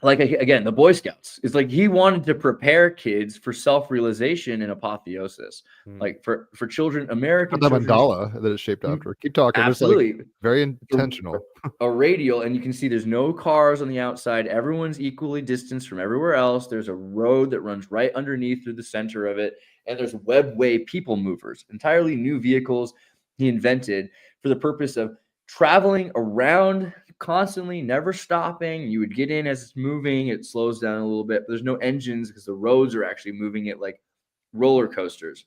again, the Boy Scouts. It's like he wanted to prepare kids for self-realization and apotheosis. Like for children, American children. The mandala that it's shaped after. Keep talking. Absolutely. It's like very intentional. A radial, and you can see there's no cars on the outside. Everyone's equally distanced from everywhere else. There's a road that runs right underneath through the center of it. And there's webway people movers, entirely new vehicles he invented for the purpose of traveling around constantly, never stopping. You would get in as it's moving, it slows down a little bit, but there's no engines because the roads are actually moving it like roller coasters.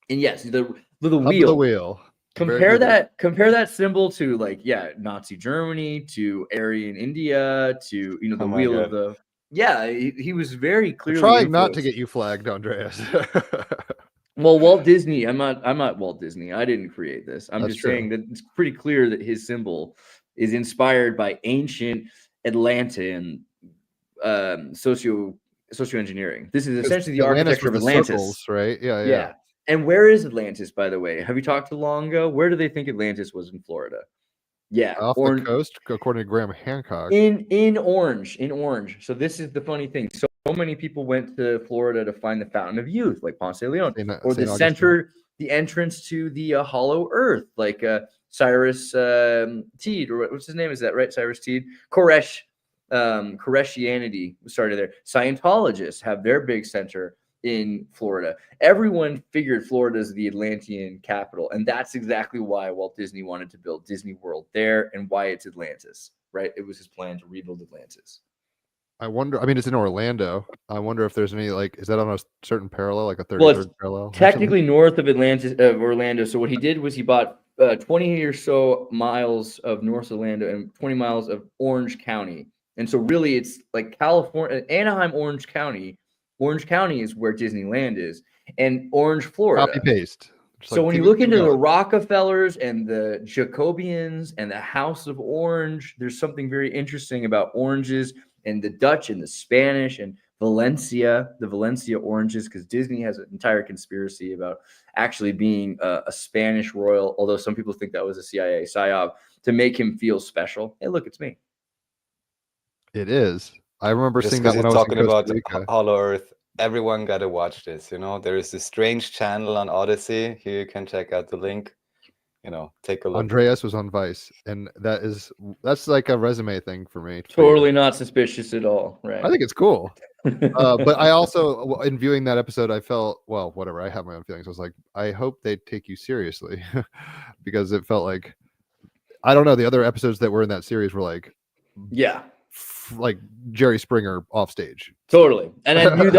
And yes, the wheel. Compare that symbol to Nazi Germany, to Aryan India, to the wheel of the he was very clearly trying not to get you flagged, Andreas. Well, Walt Disney, I'm not Walt Disney. I didn't create this. I'm just saying that it's pretty clear that his symbol is inspired by ancient Atlantean socio-engineering. This is essentially the architecture of Atlantis. Circles, right? Yeah. And where is Atlantis, by the way? Have you talked to Longo? Where do they think Atlantis was in Florida? Yeah. Off the coast, according to Graham Hancock. In Orange. So this is the funny thing. So many people went to Florida to find the Fountain of Youth, like Ponce de Leon, or the center, the entrance to the Hollow Earth, like Cyrus Teed, or what's his name? Is that right? Cyrus Teed? Koreshianity started there. Scientologists have their big center in Florida. Everyone figured Florida is the Atlantean capital, and that's exactly why Walt Disney wanted to build Disney World there, and why it's Atlantis, right? It was his plan to rebuild Atlantis. I wonder. I mean, it's in Orlando. I wonder if there's any like, is that on a certain parallel, like a Well, 33rd it's parallel? or something? technically north of Orlando. So what he did was he bought 20 or so miles of North Orlando and 20 miles of Orange County. And so really it's like California, Anaheim, Orange County. Orange County is where Disneyland is, and Orange, Florida. Copy paste. Just So like, when you keep- look keep into the going. Rockefellers and the Jacobians and the House of Orange, there's something very interesting about oranges and the Dutch and the Spanish and Valencia, the Valencia oranges, because Disney has an entire conspiracy about actually being a Spanish royal, although some people think that was a CIA psyop to make him feel special. Hey, look, it's me. It is. I remember Just seeing that because when I you're was in talking Costa about Rica. Hollow Earth, everyone got to watch this. There is this strange channel on Odyssey. Here you can check out the link. Take a look. Andreas was on Vice, and that's like a resume thing for me. Totally not suspicious at all, right? I think it's cool. But I also, in viewing that episode, I felt, well, whatever. I have my own feelings. I was like, I hope they take you seriously, because it felt like, I don't know, the other episodes that were in that series were like, yeah, like Jerry Springer off stage. totally. And I knew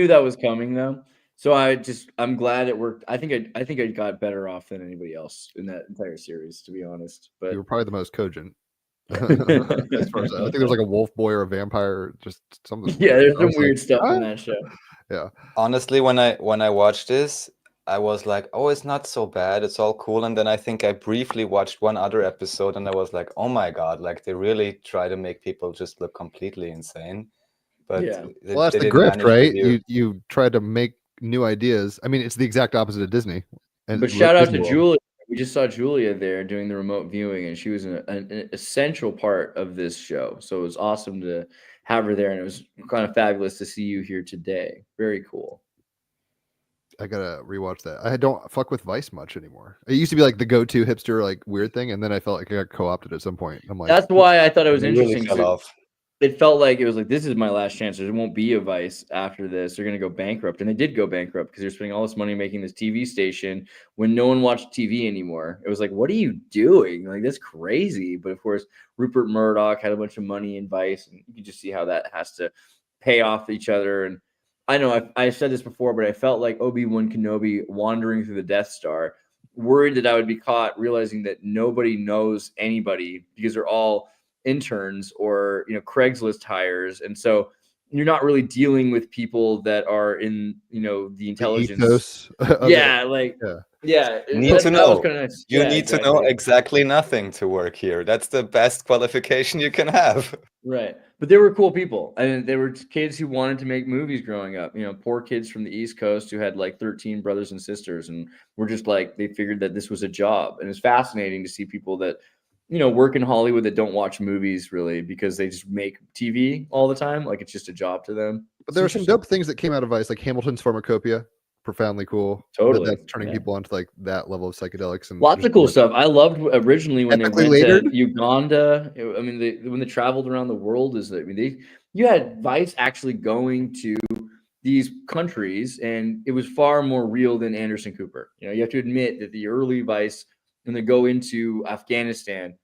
that was coming though. So I'm glad it worked. I think I got better off than anybody else in that entire series, to be honest. But You were probably the most cogent. As far as I think there's like a wolf boy or a vampire, just something. yeah, weird. there's I some was weird like, stuff in "What?" that show. Yeah. Honestly, when I watched this, I was like, oh, it's not so bad. It's all cool. And then I think I briefly watched one other episode and I was like, oh my God, like they really try to make people just look completely insane. But Yeah. Well, that's they the didn't grift, manage to right? do- You try to make new ideas. I mean, it's the exact opposite of Disney. But shout out Disney to World. Julia. We just saw Julia there doing the remote viewing, and she was an essential part of this show. So it was awesome to have her there, and it was kind of fabulous to see you here today. Very cool. I gotta rewatch that. I don't fuck with Vice much anymore. It used to be like the go-to hipster like weird thing, and then I felt like I got co-opted at some point. I'm like, That's why I thought it was They really interesting. fell 'Cause off. it felt like it was like, this is my last chance. There won't be a Vice after this. They're going to go bankrupt. And they did go bankrupt because they're spending all this money making this TV station when no one watched TV anymore. It was like, what are you doing? Like, that's crazy. But of course, Rupert Murdoch had a bunch of money in Vice, and you can just see how that has to pay off each other. And I know I've said this before, but I felt like Obi-Wan Kenobi wandering through the Death Star, worried that I would be caught, realizing that nobody knows anybody because they're all interns or Craigslist hires, and so you're not really dealing with people that are in the intelligence. ethos of Yeah, it. like Yeah. Need to know. Nice. You Yeah, need to know exactly. exactly nothing to work here. That's the best qualification you can have. Right. But they were cool people. And they were kids who wanted to make movies growing up. Poor kids from the East Coast who had like 13 brothers and sisters and were just like, they figured that this was a job. And it's fascinating to see people that work in Hollywood that don't watch movies really because they just make TV all the time. Like it's just a job to them. But there are some dope things that came out of Vice, like Hamilton's Pharmacopoeia, profounly cool. Totally. That's turning people onto like that level of psychedelics and Lots of cool stuff. I loved originally when Epically they went latered? to Uganda. I mean, when they traveled around the world, you had Vice actually going to these countries, and it was far more real than Anderson Cooper. You have to admit that the early Vice, when they go into Afghanistan,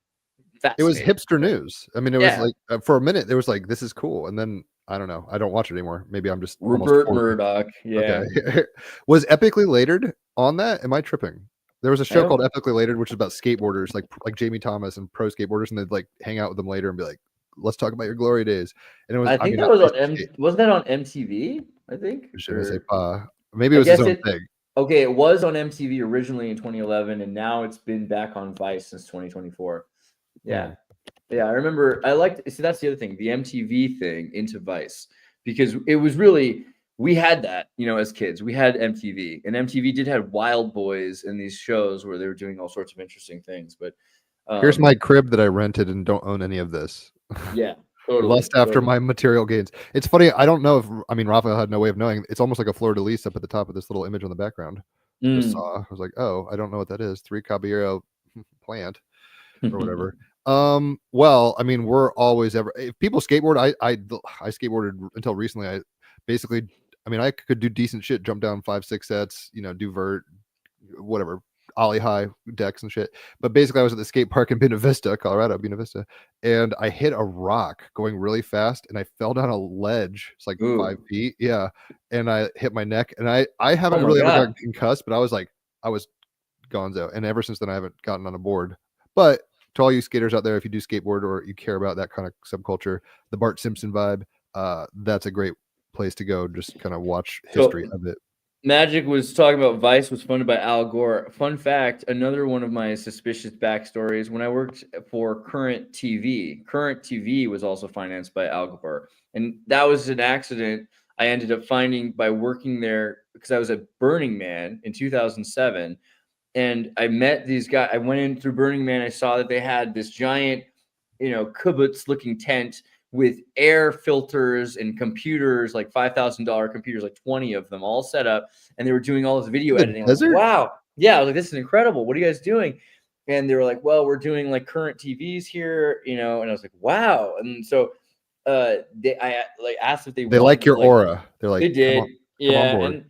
it was fascinating. hipster news. I mean, it Yeah. was like for a minute there was like, this is cool, and then I don't know. I don't watch it anymore. Maybe I'm just almost Rupert 40. Murdoch. Yeah. Okay. Was Epically Latered on that? Am I tripping? There was a show don't- called Epically Latered, which is about skateboarders, like Jamie Thomas and pro skateboarders, and they'd like hang out with them later and be like, "Let's talk about your glory days." And it was, I think that not was on ice skate. wasn't that on MTV? I think. Je ne sais Or- pas. Maybe it I was his guess own it- thing. Okay, it was on MTV originally in 2011, and now it's been back on Vice since 2024. Yeah. Yeah, I remember. See, that's the other thing, the MTV thing into Vice, because it was really, we had that, as kids. We had MTV, and MTV did have Wild Boys and these shows where they were doing all sorts of interesting things. But Here's my crib that I rented and don't own any of this. yeah, totally. Lust after totally. my material gains. It's funny. I don't know if Raphael had no way of knowing. It's almost like a fleur de lis up at the top of this little image on the background. Just saw. I was like, oh, I don't know what that is. Three Caballero plant or whatever. Well, I mean, we're always if people skateboard, I skateboarded until recently. I basically, I mean, I could do decent shit, jump down 5-6 sets, do vert, whatever. ollie high decks and shit. But basically, I was at the skate park in Buena Vista, Colorado, Buena Vista, and I hit a rock going really fast, and I fell down a ledge. It's like Ooh. 5 feet, yeah, and I hit my neck, and I haven't my really ever God. gotten concussed, but I was gonzo, and ever since then I haven't gotten on a board. But to all you skaters out there, if you do skateboard or you care about that kind of subculture, the Bart Simpson vibe, that's a great place to go. Just kind of watch history of it. Magic was talking about Vice was funded by Al Gore. Fun fact, another one of my suspicious backstories, when I worked for Current TV was also financed by Al Gore. And that was an accident I ended up finding by working there because I was at Burning Man in 2007. And I met these guys. I went in through Burning Man. I saw that they had this giant, kibbutz looking tent with air filters and computers, like $5,000 computers, like 20 of them all set up. And they were doing all this video editing. I was like, wow. Yeah. I was like, this is incredible. What are you guys doing? And they were like, well, we're doing like Current TVs here, and I was like, wow. And so I asked if they like your aura. They're like, they did. Come on board. And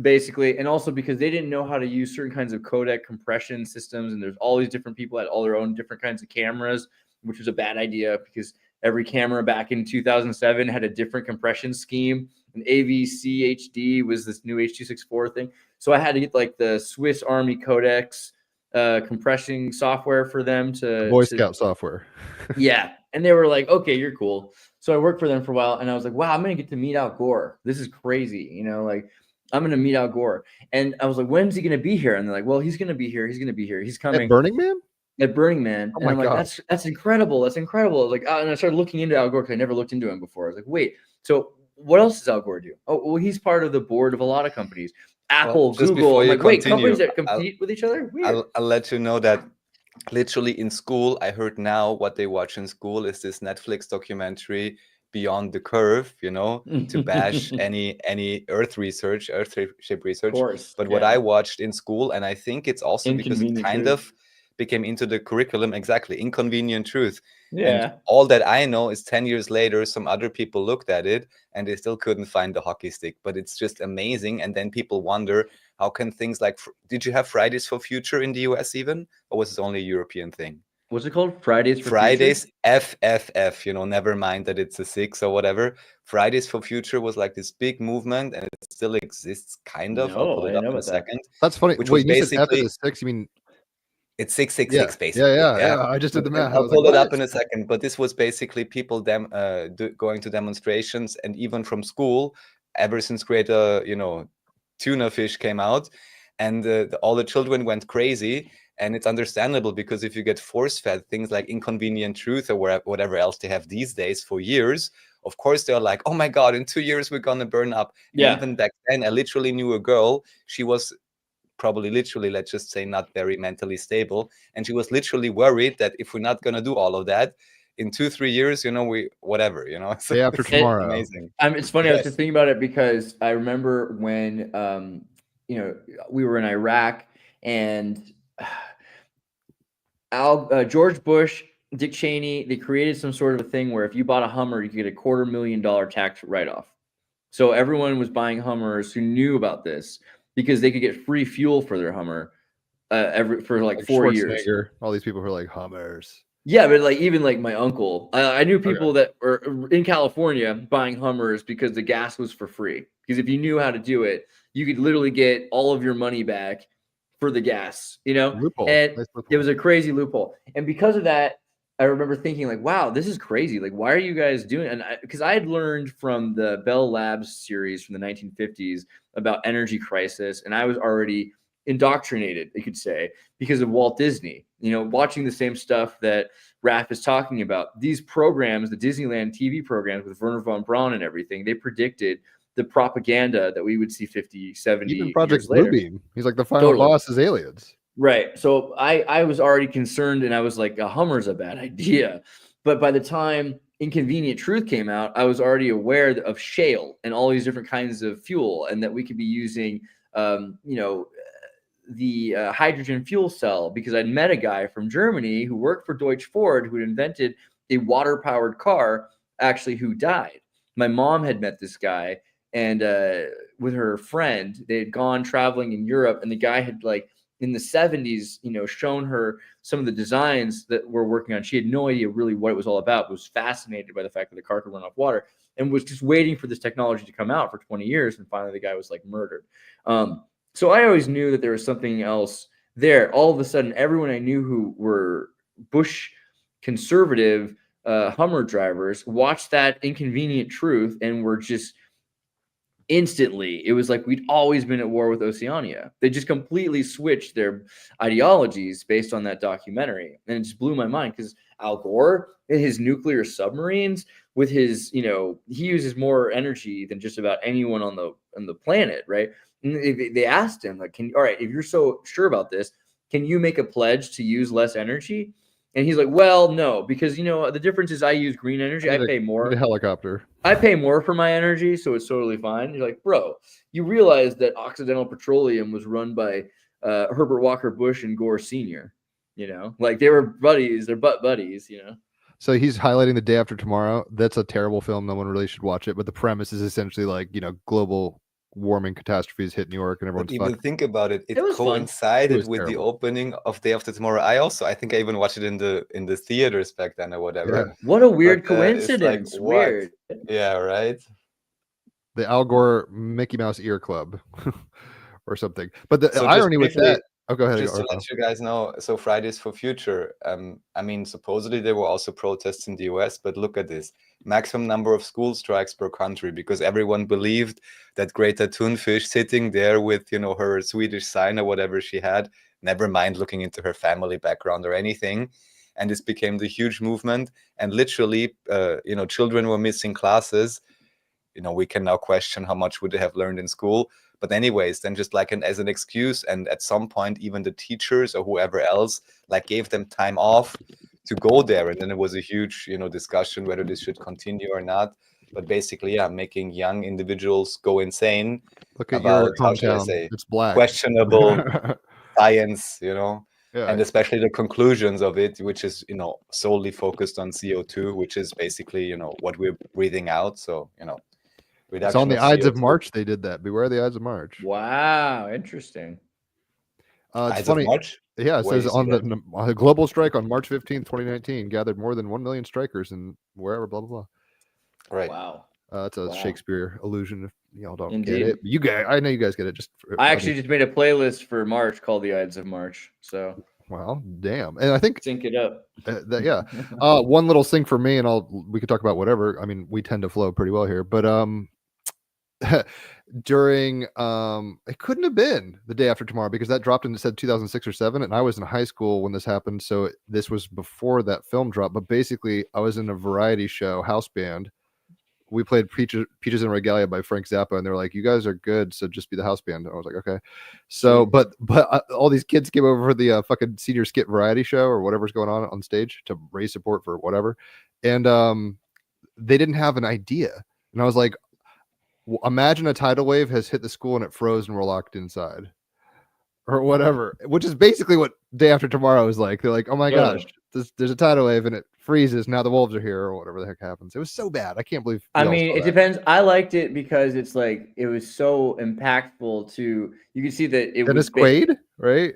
basically, and also because they didn't know how to use certain kinds of codec compression systems. And there's all these different people had all their own different kinds of cameras, which was a bad idea because every camera back in 2007 had a different compression scheme. And AVC HD was this new H.264 thing. So I had to get like the Swiss Army codecs compression software for them to Boy Scout software. Yeah. And they were like, okay, you're cool. So I worked for them for a while, and I was like, wow, I'm going to get to meet Al Gore. This is crazy. Like I'm going to meet Al Gore. And I was like, when's he going to be here? And they're like, well, he's going to be here. He's going to be here. He's coming. At Burning Man? At Burning Man. Oh and my I'm like, God. that's incredible. That's incredible. Like, and I started looking into Al Gore because I never looked into him before. I was like, wait, so what else does Al Gore do? Oh, well, he's part of the board of a lot of companies. Apple, Google. I'm like, wait, companies that compete with each other? Weird. I'll let you know that literally in school, I heard now what they watch in school is this Netflix documentary Beyond the Curve, to bash any Earthship research. Course, but what I watched in school, and I think it's also because it kind of became into the curriculum, exactly, Inconvenient Truth. Yeah. And all that I know is 10 years later, some other people looked at it and they still couldn't find the hockey stick, but it's just amazing. And then people wonder, how can things like, did you have Fridays for Future in the US even? Or was it only a European thing? What's it called? Fridays for Fridays, Future? FFF, never mind that it's a 6 or whatever. Fridays for Future was like this big movement, and it still exists, kind of. I'll pull it up in a second. That's funny. Which Wait, was you said F basically, is 6, you mean? It's 666, basically. Yeah. I just did the math. I'll pull it up in a second. But this was basically people going to demonstrations, and even from school, ever since Greater, Tuna Fish came out, and all the children went crazy. And it's understandable, because if you get force-fed things like Inconvenient Truth or whatever else they have these days for years, of course they're like, oh my God, in 2 years we're going to burn up. Yeah. And even back then, I literally knew a girl. She was probably literally, let's just say, not very mentally stable. And she was literally worried that if we're not going to do all of that, in 2-3 years, we whatever, so day after tomorrow. Amazing. It's funny. Yes. I was just thinking about it because I remember when, we were in Iraq, and George Bush, Dick Cheney, they created some sort of a thing where if you bought a Hummer, you could get $250,000 tax write-off. So everyone was buying Hummers who knew about this because they could get free fuel for their Hummer for like 4 years. All these people who are like Hummers. Yeah, but even my uncle, I knew people that were in California buying Hummers because the gas was for free. Because if you knew how to do it, you could literally get all of your money back for the gas, Loophole. And nice loophole. It was a crazy loophole. And because of that, I remember thinking like, wow, this is crazy. Like, why are you guys doing it? And because I had learned from the Bell Labs series from the 1950s about energy crisis, and I was already indoctrinated, you could say, because of Walt Disney, watching the same stuff that Raph is talking about. These programs, the Disneyland TV programs with Werner von Braun and everything, they predicted the propaganda that we would see 50, 70 Even Project years later. Bluebeam. He's like the final boss is aliens. Right. So I was already concerned, and I was like, a Hummer's a bad idea. But by the time Inconvenient Truth came out, I was already aware of shale and all these different kinds of fuel, and that we could be using, the hydrogen fuel cell, because I'd met a guy from Germany who worked for Deutsche Ford who had invented a water-powered car, actually, who died. My mom had met this guy, and with her friend, they had gone traveling in Europe, and the guy had in the 70s, shown her some of the designs that we're working on. She had no idea really what it was all about, but was fascinated by the fact that the car could run off water and was just waiting for this technology to come out for 20 years. And finally the guy was like murdered. So I always knew that there was something else there. All of a sudden, everyone I knew who were Bush conservative Hummer drivers watched that Inconvenient Truth and were just instantly, it was like we'd always been at war with Oceania. They just completely switched their ideologies based on that documentary. And it just blew my mind because Al Gore and his nuclear submarines with his, he uses more energy than just about anyone on the planet, right? And they asked him, like, all right, if you're so sure about this, can you make a pledge to use less energy? And he's like, well, no, because, the difference is I use green energy. I pay more. A helicopter. I pay more for my energy, so it's totally fine. You're like, bro, you realize that Occidental Petroleum was run by Herbert Walker Bush and Gore Sr., like they were buddies, they're butt buddies, So he's highlighting The Day After Tomorrow. That's a terrible film. No one really should watch it. But the premise is essentially like, global warming catastrophes hit New York and everyone's Even fucked. think about it. It was fun. coincided with the terrible. opening of Day After Tomorrow. I think I even watched it in the theaters back then or whatever. Yeah. What a weird But, it's like, coincidence. what? Weird. Yeah, right. The Al Gore Mickey Mouse Ear Club or something. But the So just irony with briefly, that. Oh, go ahead. Just to Arlo. let you guys know, so Fridays for Future, I mean, supposedly there were also protests in the US, but look at this. Maximum number of school strikes per country because everyone believed that Greta Thunfish sitting there with, her Swedish sign or whatever she had, never mind looking into her family background or anything. And this became the huge movement. And literally, children were missing classes. We can now question how much would they have learned in school. But anyways, then just like as an excuse, and at some point even the teachers or whoever else like gave them time off to go there, and then it was a huge discussion whether this should continue or not. But basically, yeah, making young individuals go insane Look at about, your how should I hometown. say, It's black. questionable science, Yeah. and especially the conclusions of it, which is solely focused on CO2, which is basically what we're breathing out. So It's on the Ides of CO2. March. They did that. Beware the Ides of March. Wow, interesting. It's Ides funny. of March? Yeah, it Where says you see on that? the global strike on March 15th, 2019, gathered more than 1 million strikers and wherever, blah, blah, Right. Wow. blah. It's a Wow. Shakespeare allusion if y'all don't Indeed. get it. You guys, I know you guys get it. I actually just made a playlist for March called the Ides of March. So Well, damn. And I think sync it up. yeah. One little thing for me, and we could talk about whatever. I mean, we tend to flow pretty well here, but during it couldn't have been The Day After Tomorrow because that dropped in, it said 2006 or 7, and I was in high school when this happened, so this was before that film dropped. But basically I was in a variety show house band. We played Peaches and Regalia by Frank Zappa, and they were like, you guys are good, so just be the house band. And I was like, okay. So but all these kids came over for the fucking senior skit variety show or whatever's going on stage to raise support for whatever, and they didn't have an idea. And I was like, imagine a tidal wave has hit the school and it froze and we're locked inside or whatever, which is basically what Day After Tomorrow is like. They're like, oh my gosh, there's a tidal wave and it freezes. Now the wolves are here or whatever the heck happens. It was so bad. I can't believe. I mean, it depends. I liked it because it's like, it was so impactful to, you can see that it Dennis was Quaid, right?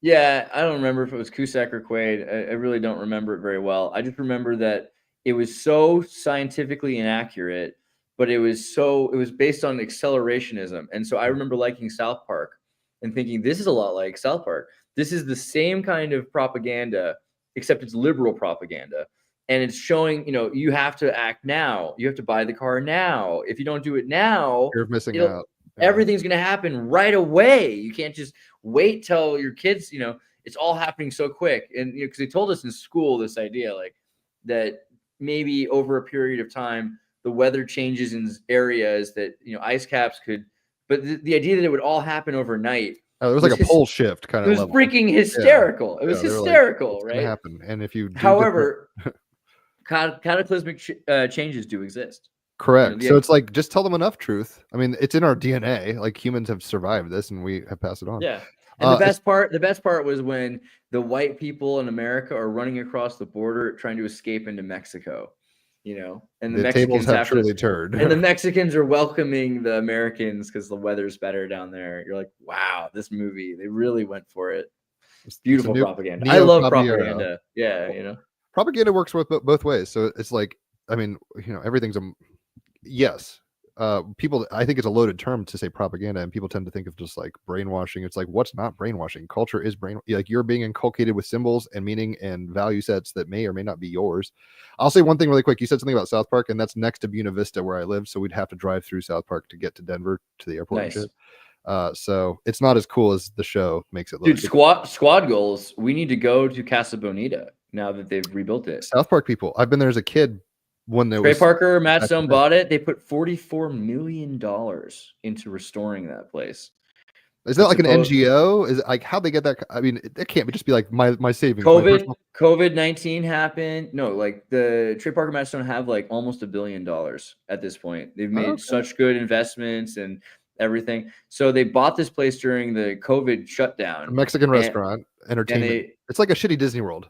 Yeah. I don't remember if it was Cusack or Quaid. I really don't remember it very well. I just remember that it was so scientifically inaccurate, but it was based on accelerationism. And so I remember liking South Park and thinking, this is a lot like South Park. This is the same kind of propaganda, except it's liberal propaganda. And it's showing, you have to act now. You have to buy the car now. If you don't do it now, You're missing out. Yeah. Everything's going to happen right away. You can't just wait till your kids, it's all happening so quick. And because they told us in school this idea, like that maybe over a period of time, the weather changes in areas that, ice caps could, but the idea that it would all happen overnight. Oh, it was like a pole shift kind of. It was freaking hysterical. Yeah. It was hysterical, like, right? Happen. And if you, however, cataclysmic changes do exist. Correct. So it's like, just tell them enough truth. I mean, it's in our DNA. Like humans have survived this, and we have passed it on. Yeah. And the best part was when the white people in America are running across the border trying to escape into Mexico. you know, and the The tables Mexicans have have truly to, turned. and the Mexicans are welcoming the Americans because the weather's better down there. You're like, wow, this movie, they really went for it. It's a Beautiful new propaganda. I love Caballero. propaganda. Yeah, you know, Propaganda works with both ways. So it's like, I mean, you know, everything's yes. People, I think it's a loaded term to say propaganda, and people tend to think of just like brainwashing. It's like, what's not brainwashing? Culture is like you're being inculcated with symbols and meaning and value sets that may or may not be yours. I'll say one thing really quick. You said something about South Park, and that's next to Buena Vista where I live, so we'd have to drive through South Park to get to Denver to the airport. nice. And shit. So it's not as cool as the show makes it look. Dude, squad goals. We need to go to Casa Bonita now that they've rebuilt it. South Park people. I've been there as a kid when there Trey was Parker, Matt Stone bought it. They put $44 million into restoring that place. Is that like an NGO? Is it like how they get that? I mean, it can't just be like my savings. COVID-19 happened. No, like the Trey Parker, Matt Stone have like almost $1 billion at this point. They've made such good investments and everything. So they bought this place during the COVID shutdown. A Mexican restaurant, entertainment. It's like a shitty Disney World,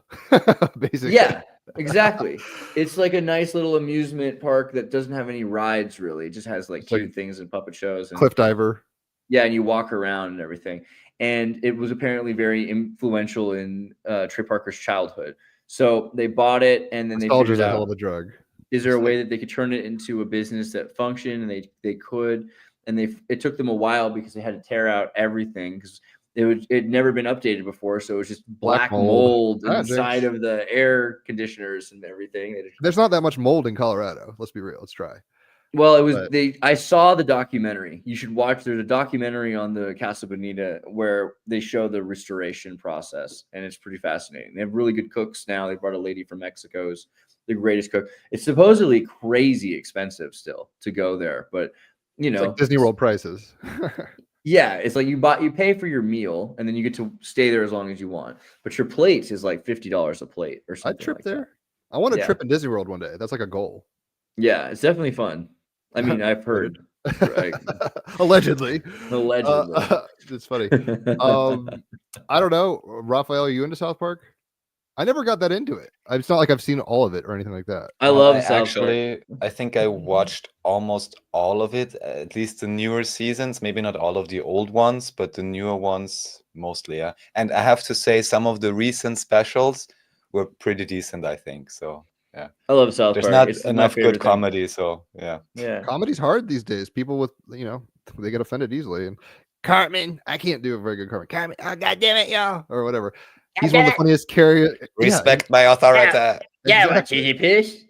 basically. Yeah, exactly. It's like a nice little amusement park that doesn't have any rides really. It just has like cute things and puppet shows and cliff diver. Yeah, and you walk around and everything. And it was apparently very influential in Trey Parker's childhood. So they bought it, and then they figured out, a hell of a drug. Is there a way that they could turn it into a business that functioned? And they could. And it took them a while because they had to tear out everything because it'd never been updated before. So it was just black mold inside of the air conditioners and everything. There's not that much mold in Colorado. Let's be real. Let's try. Well, it was I saw the documentary. You should watch. There's a documentary on the Casa Bonita where they show the restoration process, and it's pretty fascinating. They have really good cooks now. They brought a lady from Mexico who's the greatest cook. It's supposedly crazy expensive still to go there, but you know, it's like Disney World prices. Yeah, it's like you pay for your meal, and then you get to stay there as long as you want. But your plate is like $50 a plate or something. I'd trip like there. That. I want to trip in Disney World one day. That's like a goal. Yeah, it's definitely fun. I mean, I've heard. Allegedly. It's funny. I don't know. Raphael, are you into South Park? I never got that into it. It's not like I've seen all of it or anything like that. I love South Park. I think I watched almost all of it, at least the newer seasons. Maybe not all of the old ones, but the newer ones mostly. Yeah. And I have to say, some of the recent specials were pretty decent, I think. So. Yeah, I love South Park. There's not enough good comedy, so yeah. Comedy's hard these days. People with they get offended easily. And Cartman, I can't do a very good Cartman. Cartman, oh god damn it, y'all, or whatever. He's one of the funniest characters. Respect my authority. Yeah, what cheesy fish?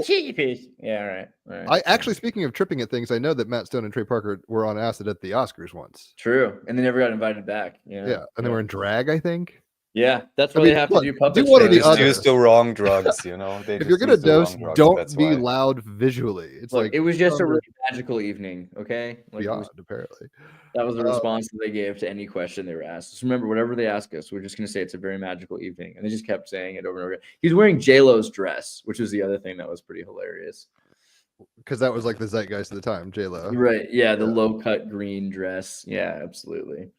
Cheesy fish. Yeah, all right. Actually, speaking of tripping at things, I know that Matt Stone and Trey Parker were on acid at the Oscars once. True, and they never got invited back. Yeah, and they were in drag, I think. Yeah, that's why they have to do puppet shows. They use the wrong drugs, you know. If you're gonna dose, don't be loud visually. It's like it was just a really magical evening. Okay, beyond apparently. That was the response that they gave to any question they were asked. Just remember, whatever they ask us, we're just gonna say it's a very magical evening, and they just kept saying it over and over again. He's wearing J-Lo's dress, which was the other thing that was pretty hilarious. Because that was like the zeitgeist at the time, J-Lo. Right? Yeah, the low-cut green dress. Yeah, absolutely.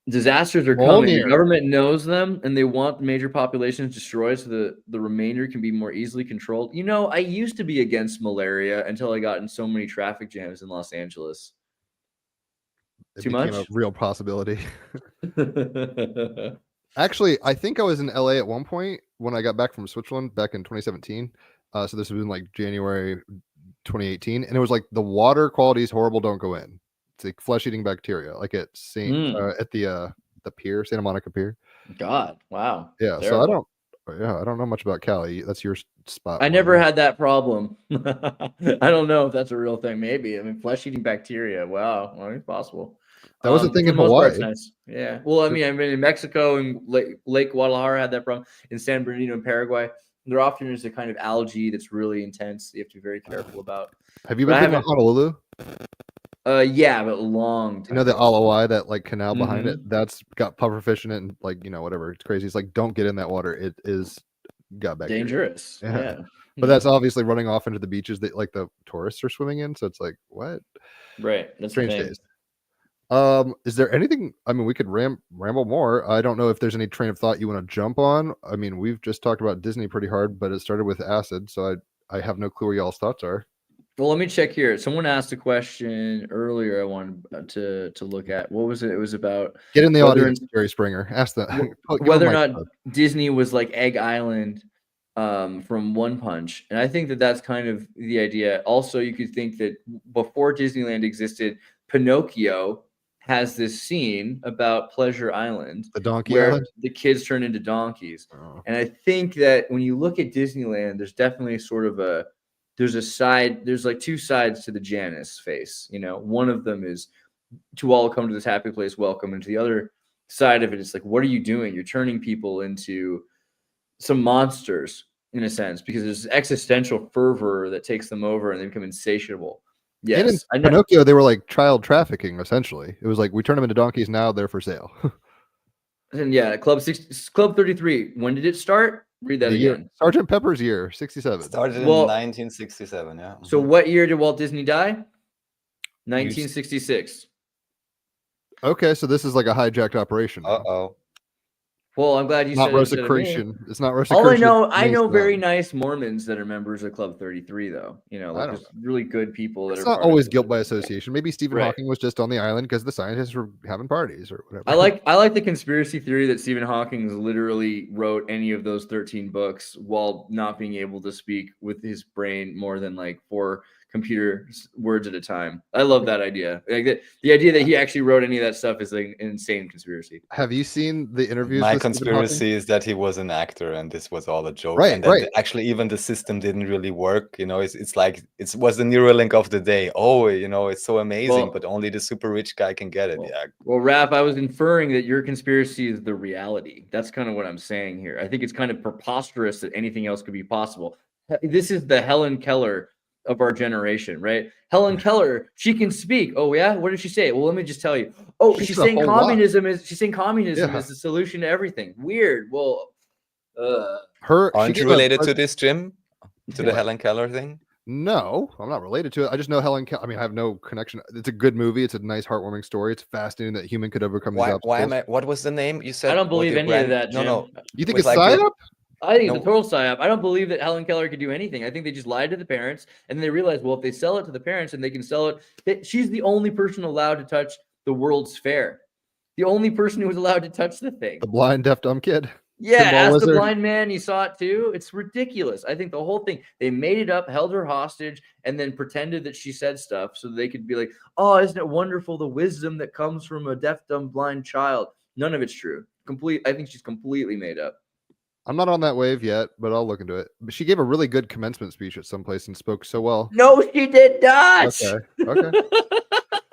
Disasters are coming. The government knows them, and they want major populations destroyed so the remainder can be more easily controlled. You know, I used to be against malaria until I got in so many traffic jams in Los Angeles. Too much? A real possibility. Actually, I think I was in LA at one point when I got back from Switzerland back in 2017. So this was in like January 2018, and it was like the water quality is horrible. Don't go in. It's like flesh-eating bacteria, like at at the pier, Santa Monica Pier. God, wow. Yeah, terrible. So I don't know much about Cali. That's your spot. I never had that problem. I don't know if that's a real thing. Maybe. I mean, flesh-eating bacteria. Wow, well, it's possible. That was a thing in Hawaii. Nice. Yeah. Well, I mean, in Mexico and Lake Guadalajara had that problem. In San Bernardino in Paraguay, there often is a kind of algae that's really intense. You have to be very careful about. Have you been to Honolulu? Yeah, but long time. You know the Alawai, that like canal behind it, that's got pufferfish in it and like, whatever. It's crazy. It's like, don't get in that water. It is got bacteria. Dangerous. Yeah. But that's obviously running off into the beaches that like the tourists are swimming in. So it's like, what? Right. That's strange days. Is there anything? I mean, we could ramble more. I don't know if there's any train of thought you want to jump on. I mean, we've just talked about Disney pretty hard, but it started with acid. So I have no clue where y'all's thoughts are. Well, let me check here. Someone asked a question earlier I wanted to look at. What was it? It was about Get in the whether audience, Jerry Springer. Ask the whether or not Disney was like Egg Island from One Punch. And I think that that's kind of the idea. Also, you could think that before Disneyland existed, Pinocchio has this scene about Pleasure Island, the Donkey where Island? the kids turn into donkeys. Oh. And I think that when you look at Disneyland, there's definitely sort of there's like two sides to the Janice face. You know, one of them is to all come to this happy place, welcome. And to the other side of it, it's like, what are you doing? You're turning people into some monsters in a sense, because there's existential fervor that takes them over and they become insatiable. Yes. And in Pinocchio, they were like child trafficking, essentially. It was like, we turn them into donkeys, now they're for sale. And yeah, Club 33. When did it start? Read that again. Sergeant Pepper's year, 67. Started in 1967, yeah. So what year did Walt Disney die? 1966. Okay, so this is like a hijacked operation. Uh-oh. Well, I'm glad you Not said Rosicrucian. It's not Rosicrucian. All I know very nice Mormons that are members of Club 33, though. You know, like there's really good people that it's are. Not always guilt by association. Maybe Stephen Right. Hawking was just on the island because the scientists were having parties or whatever. I like the conspiracy theory that Stephen Hawking literally wrote any of those 13 books while not being able to speak with his brain more than like 4 computer words at a time. I love that idea. Like the idea that he actually wrote any of that stuff is like an insane conspiracy. Have you seen the interviews? My with Stephen conspiracy is that he was an actor and this was all a joke. Right, and that right. actually even the system didn't really work. You know, it's like it was the Neuralink of the day. Oh, you know, it's so amazing, but only the super rich guy can get it. Well, Raph, I was inferring that your conspiracy is the reality. That's kind of what I'm saying here. I think it's kind of preposterous that anything else could be possible. This is the Helen Keller of our generation, right? Helen Keller, she can speak. Oh yeah, what did she say? Well, let me just tell you. Oh, she's saying communism is the solution to everything. Weird. Well, aren't you related to this, Jim? To the Helen Keller thing? No, I'm not related to it. I just know Helen Keller. I mean, I have no connection. It's a good movie. It's a nice, heartwarming story. It's fascinating that human could overcome these obstacles. Why am I? What was the name you said? I don't believe any of that, Jim. No. You think it's psyop? I think it's a total psyop. I don't believe that Helen Keller could do anything. I think they just lied to the parents, and then they realized, well, if they sell it to the parents and they can sell it, she's the only person allowed to touch the World's Fair. The only person who was allowed to touch the thing. The blind, deaf, dumb kid. Yeah, ask the blind man. He saw it too. It's ridiculous. I think the whole thing, they made it up, held her hostage, and then pretended that she said stuff so they could be like, oh, isn't it wonderful the wisdom that comes from a deaf, dumb, blind child? None of it's true. I think she's completely made up. I'm not on that wave yet, but I'll look into it. But she gave a really good commencement speech at some place and spoke so well. No, she did not. Okay.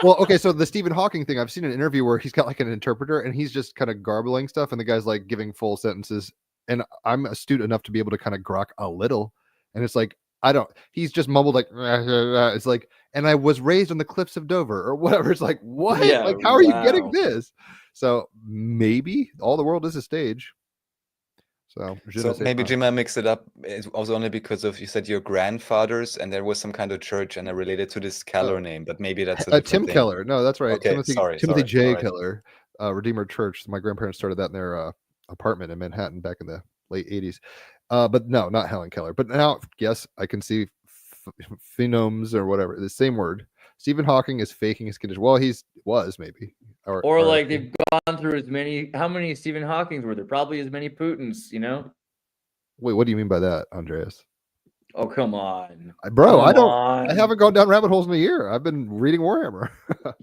Well, okay. So the Stephen Hawking thing, I've seen an interview where he's got like an interpreter and he's just kind of garbling stuff, and the guy's like giving full sentences. And I'm astute enough to be able to kind of grok a little, and it's like he's just mumbled like it's like, and I was raised on the cliffs of Dover or whatever. It's like, what? Yeah, like, how are you getting this? So maybe all the world is a stage. So maybe Jim, I mixed it up. It was only because of, you said your grandfathers, and there was some kind of church, and I related to this Keller name, but maybe that's a Tim thing. Keller. No, that's right. Okay, Timothy J. Keller, Redeemer Church. My grandparents started that in their apartment in Manhattan back in the late 80s. But no, not Helen Keller. But now, yes, I can see phenomes or whatever. The same word. Stephen Hawking is faking his condition. Well, was maybe. Or like they've gone through how many Stephen Hawkings were there? Probably as many Putins, you know? Wait, what do you mean by that, Andreas? Oh, come on. Bro, I haven't gone down rabbit holes in a year. I've been reading Warhammer.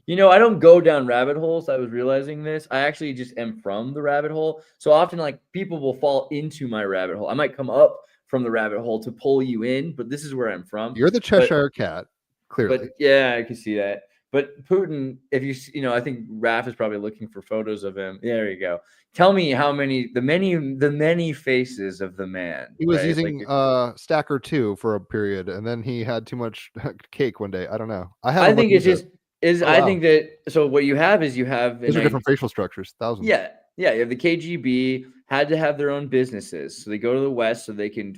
You know, I don't go down rabbit holes. I was realizing this. I actually just am from the rabbit hole. So often, like, people will fall into my rabbit hole. I might come up from the rabbit hole to pull you in, but this is where I'm from. You're the Cheshire Cat, clearly. But yeah, I can see that. But Putin, if I think Raph is probably looking for photos of him. There you go. Tell me how the many faces of the man. He was using Stacker 2 for a period, and then he had too much cake one day. I don't know. I think it's just I think that, so what you have is these are different facial structures. Thousands. Yeah. You have the KGB had to have their own businesses, so they go to the West so they can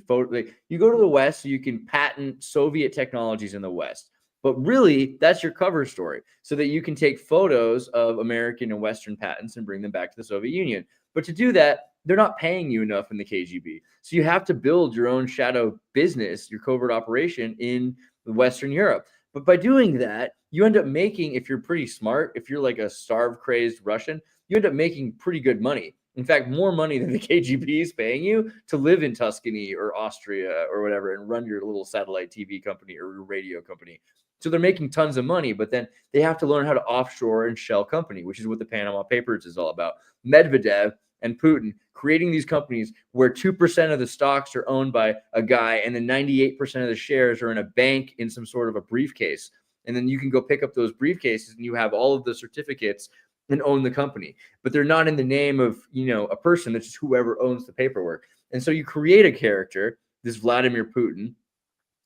you go to the West so you can patent Soviet technologies in the West. But really, that's your cover story, so that you can take photos of American and Western patents and bring them back to the Soviet Union. But to do that, they're not paying you enough in the KGB. So you have to build your own shadow business, your covert operation in Western Europe. But by doing that, you end up making, if you're pretty smart, if you're like a starve crazed Russian, you end up making pretty good money. In fact, more money than the KGB is paying you to live in Tuscany or Austria or whatever and run your little satellite TV company or your radio company. So they're making tons of money, but then they have to learn how to offshore and shell company, which is what the Panama Papers is all about. Medvedev and Putin creating these companies where 2% of the stocks are owned by a guy and then 98% of the shares are in a bank in some sort of a briefcase. And then you can go pick up those briefcases and you have all of the certificates and own the company, but they're not in the name of, a person. That's just whoever owns the paperwork. And so you create a character, this Vladimir Putin.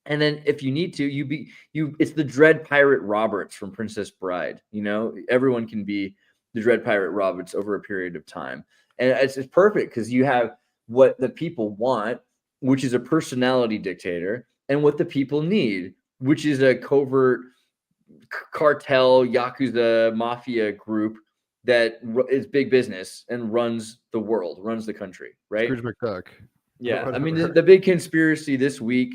And then if you need to, it's the Dread Pirate Roberts from Princess Bride. Everyone can be the Dread Pirate Roberts over a period of time. And it's perfect because you have what the people want, which is a personality dictator, and what the people need, which is a covert cartel, Yakuza, mafia group that is big business and runs the world, runs the country, right? Scrooge McDuck. Yeah. I mean, the big conspiracy this week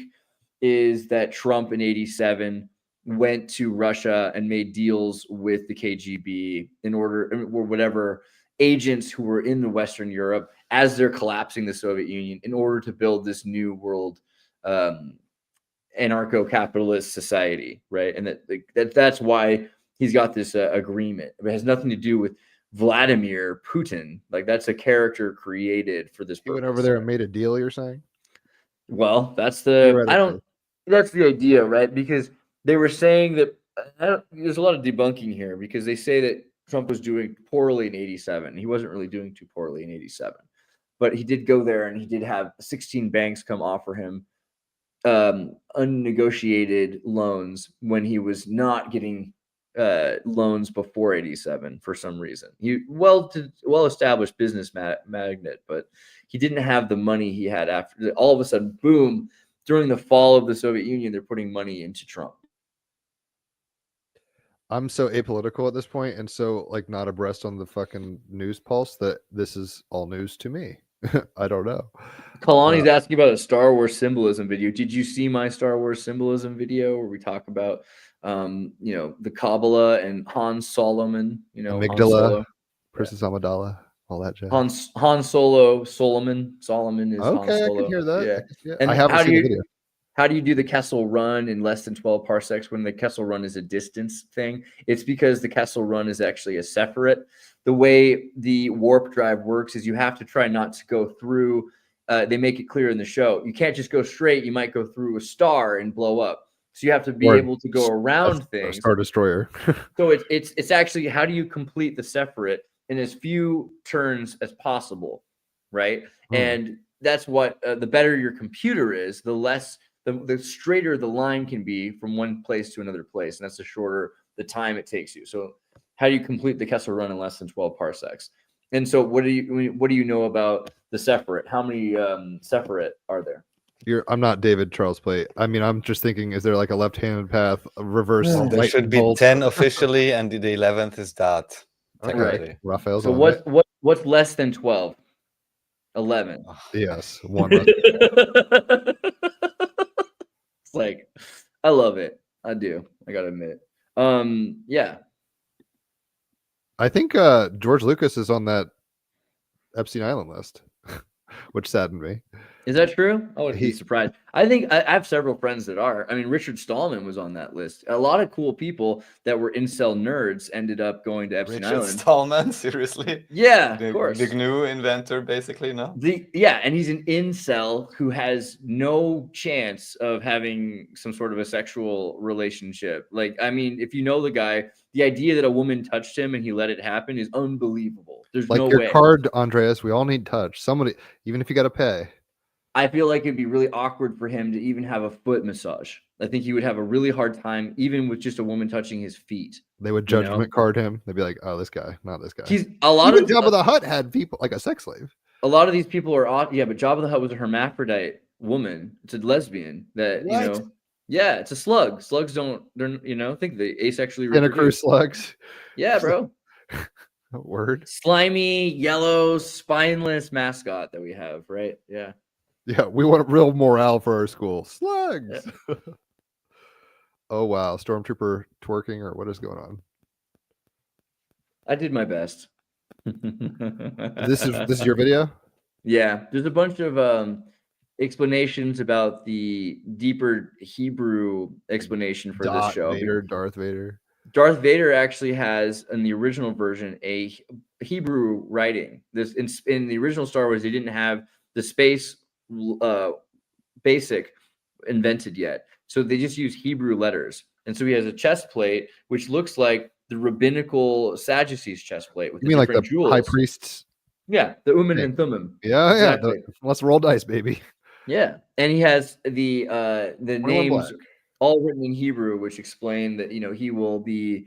is that Trump in 87 went to Russia and made deals with the KGB or whatever agents who were in the Western Europe as they're collapsing the Soviet Union in order to build this new world anarcho-capitalist society, right? And that's why he's got this agreement. It has nothing to do with Vladimir Putin. Like, that's a character created for this purpose. He went over there and made a deal, you're saying? Well, that's the idea, right? Because they were saying that there's a lot of debunking here because they say that Trump was doing poorly in 87. He wasn't really doing too poorly in 87, but he did go there and he did have 16 banks come offer him unnegotiated loans when he was not getting loans before 87 for some reason. He well-established business magnate, but he didn't have the money he had after. All of a sudden, boom, during the fall of the Soviet Union, they're putting money into Trump. I'm so apolitical at this point and so not abreast on the fucking news pulse that this is all news to me. I don't know. Kalani's asking about a Star Wars symbolism video. Did you see my Star Wars symbolism video where we talk about the Kabbalah and Han Solomon, amygdala, Princess Amidala, all that jazz. Han Solo, Solomon is Han Solo. I can hear that. Yeah. And I haven't seen the video. How do you do the Kessel Run in less than 12 parsecs when the Kessel Run is a distance thing? It's because the Kessel Run is actually a Sephiroth. The way the warp drive works is you have to try not to go through. They make it clear in the show. You can't just go straight. You might go through a star and blow up. So you have to be able to go around things. Star Destroyer. So it's actually, how do you complete the Sephiroth in as few turns as possible, right? And that's what the better your computer is, the less. The straighter the line can be from one place to another place, and that's the shorter the time it takes you. So how do you complete the Kessel Run in less than 12 parsecs? And so what do you know about the Sephiroth? How many Sephiroth are there? I'm not David Charles Plate. I mean, I'm just thinking, is there like a left-handed path, a reverse? There should be 10 officially, and the 11th is that. Okay. Raphael's. So what's less than 12? 11. Yes, one. It's like, I love it. I do. I gotta admit it. Yeah. I think George Lucas is on that Epstein Island list, which saddened me. Is that true? I would be surprised. I think I have several friends that are. I mean, Richard Stallman was on that list. A lot of cool people that were incel nerds ended up going to Epstein Island. Richard Stallman, seriously? Yeah, of course. The GNU inventor, basically, no? And he's an incel who has no chance of having some sort of a sexual relationship. Like, I mean, if you know the guy, the idea that a woman touched him and he let it happen is unbelievable. There's no way. Like your card, Andreas, we all need touch. Somebody, even if you got to pay. I feel like it'd be really awkward for him to even have a foot massage. I think he would have a really hard time, even with just a woman touching his feet. They would judgment card him. They'd be like, "Oh, this guy, not this guy." He's a lot even of Jabba the Hutt had people like a sex slave. A lot of these people are odd. Yeah, but Jabba the Hutt was a hermaphrodite woman. It's a lesbian that what? Yeah, it's a slug. Slugs don't. They're think they asexually. Santa Cruz slugs. Yeah, bro. Word. Slimy, yellow, spineless mascot that we have, right? Yeah. Yeah, we want real morale for our school. Slugs. Oh wow, stormtrooper twerking or what is going on? I did my best. This is your video? Yeah, there's a bunch of explanations about the deeper Hebrew explanation for this show. Darth Vader. Darth Vader actually has, in the original version, a Hebrew writing. This in the original Star Wars, they didn't have the space basic invented yet, so they just use Hebrew letters. And so he has a chest plate which looks like the rabbinical Sadducees chest plate with You mean like the jewels. high priests? Yeah, the Urim and Thummim. Yeah, exactly. Yeah. Let's roll dice, baby. Yeah, and he has the names black. all written in Hebrew, which explain that he will be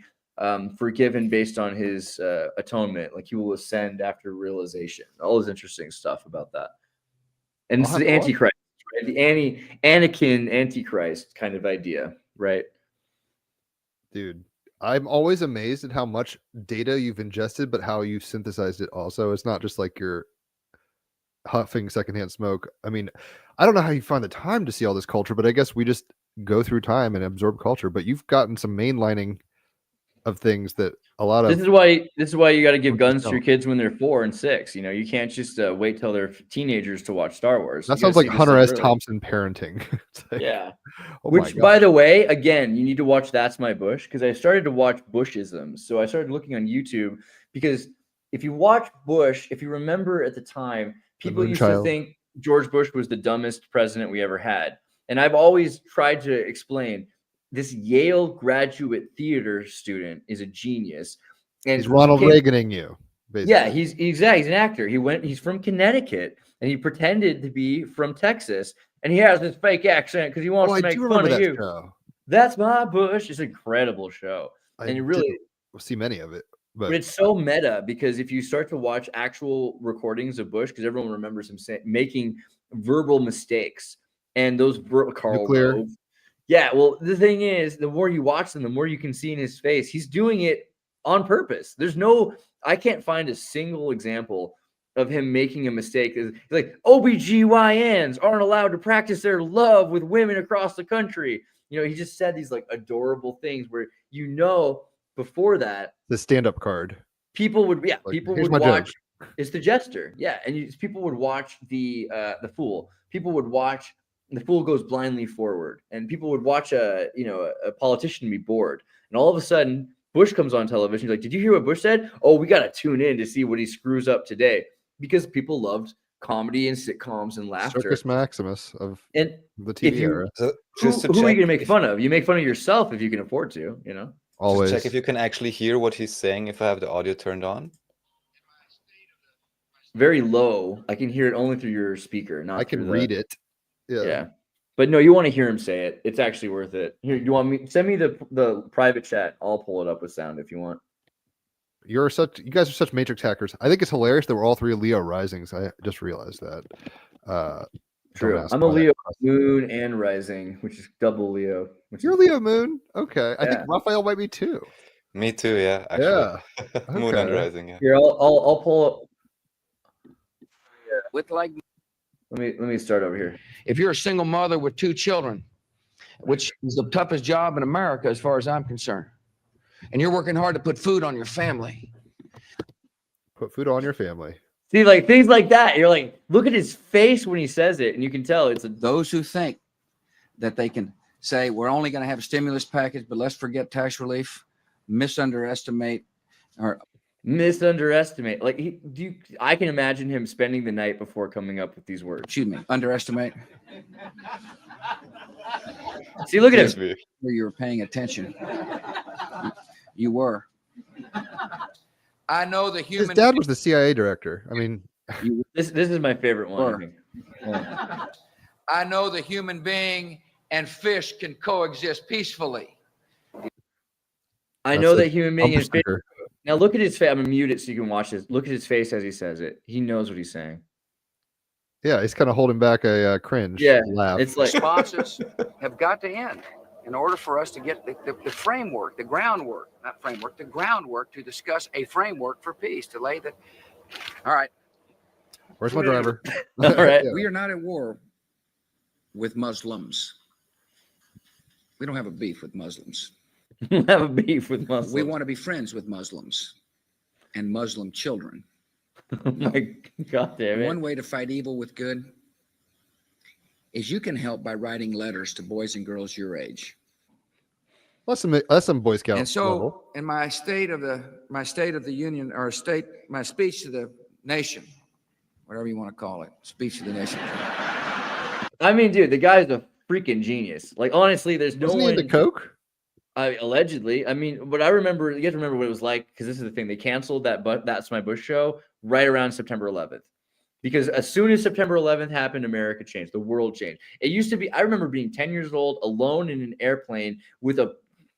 forgiven based on his atonement, like he will ascend after realization. All this interesting stuff about that, and it's the Antichrist, right? The Anakin Antichrist kind of idea, right? Dude, I'm always amazed at how much data you've ingested, but how you've synthesized it also. It's not just like you're huffing secondhand smoke. I mean, I don't know how you find the time to see all this culture, but I guess we just go through time and absorb culture. But you've gotten some mainlining of things that a lot of this is why you got to give guns to your kids when they're 4 and 6. You can't just wait till they're teenagers to watch Star Wars. That sounds like Hunter S. Thompson parenting. Like, yeah. oh Which, by the way, again, you need to watch That's My Bush, because I started to watch Bushisms. So I started looking on YouTube, because if you watch Bush, if you remember at the time, people used to think George Bush was the dumbest president we ever had. And I've always tried to explain, this Yale graduate theater student is a genius. And he's Ronald Reaganing you. Basically. Yeah, he's an actor. He's from Connecticut, and he pretended to be from Texas, and he has this fake accent because he wants to make fun of you. Show. That's My Bush. It's an incredible show. And you really see many of it. But it's so meta, because if you start to watch actual recordings of Bush, because everyone remembers him making verbal mistakes, and those Karl Rove. Yeah, well, the thing is, the more you watch them, the more you can see in his face. He's doing it on purpose. I can't find a single example of him making a mistake. He's like, OBGYNs aren't allowed to practice their love with women across the country. He just said these like adorable things where before that, the stand-up card. People would watch. It's the Jester, yeah, and people would watch the Fool. People would watch The Fool Goes Blindly Forward, and people would watch a politician be bored, and all of a sudden Bush comes on television. He's like, "Did you hear what Bush said? Oh, we got to tune in to see what he screws up today," because people loved comedy and sitcoms and laughter. Circus Maximus of the TV era. Who are you going to make fun of? You make fun of yourself if you can afford to. Always. Just check if you can actually hear what he's saying if I have the audio turned on. Very low. I can hear it only through your speaker. Not I can read it. Yeah. But no, you want to hear him say it. It's actually worth it. Here, you want me? Send me the private chat. I'll pull it up with sound if you want. You guys are such Matrix hackers. I think it's hilarious that we're all 3 Leo risings. I just realized that. True. I'm a Leo moon and rising, which is double Leo. You're a Leo moon? Okay. I think Raphael might be too. Me too, yeah. Actually. Yeah. Okay. Moon and rising, yeah. Here, I'll pull up. With like, let me start over here. if you're a single mother with 2 children, which is the toughest job in America as far as I'm concerned, and you're working hard to put food on your family. Put food on your family. See, like things like that. You're like, look at his face when he says it, and you can tell it's Those who think that they can say we're only going to have a stimulus package, but let's forget tax relief, misunderestimate. Like I can imagine him spending the night before coming up with these words. Excuse me, underestimate. See, look at him. Where you were paying attention. You were. I know the human. His dad was the CIA director. I mean, this is my favorite one. I think. Yeah. I know the human being and fish can coexist peacefully. I know that human being and fish. Now look at his face. I'm gonna mute it so you can watch this. Look at his face as he says it. He knows what he's saying. Yeah, he's kind of holding back a cringe. Yeah, laugh. it's like Responses have got to end. in order for us to get the framework, the groundwork, not framework, the groundwork to discuss a framework for peace, to lay the. All right. Where's my driver? All right. Yeah. We are not at war with Muslims. We don't have a beef with Muslims. Have a beef with Muslims. We want to be friends with Muslims and Muslim children. Oh my God damn it. One way to fight evil with good is you can help by writing letters to boys and girls your age. That's some Boy Scout And so, level. in my State of the Union, or my speech to the nation, whatever you want to call it, speech to the nation. I mean, dude, the guy's a freaking genius. Like, honestly, there's no Wasn't he one. into coke? Allegedly. I mean, but I remember, you have to remember what it was like, because this is the thing. They canceled That's My Bush show right around September 11th. Because as soon as September 11th happened, America changed. The world changed. It used to be, I remember being 10 years old, alone in an airplane with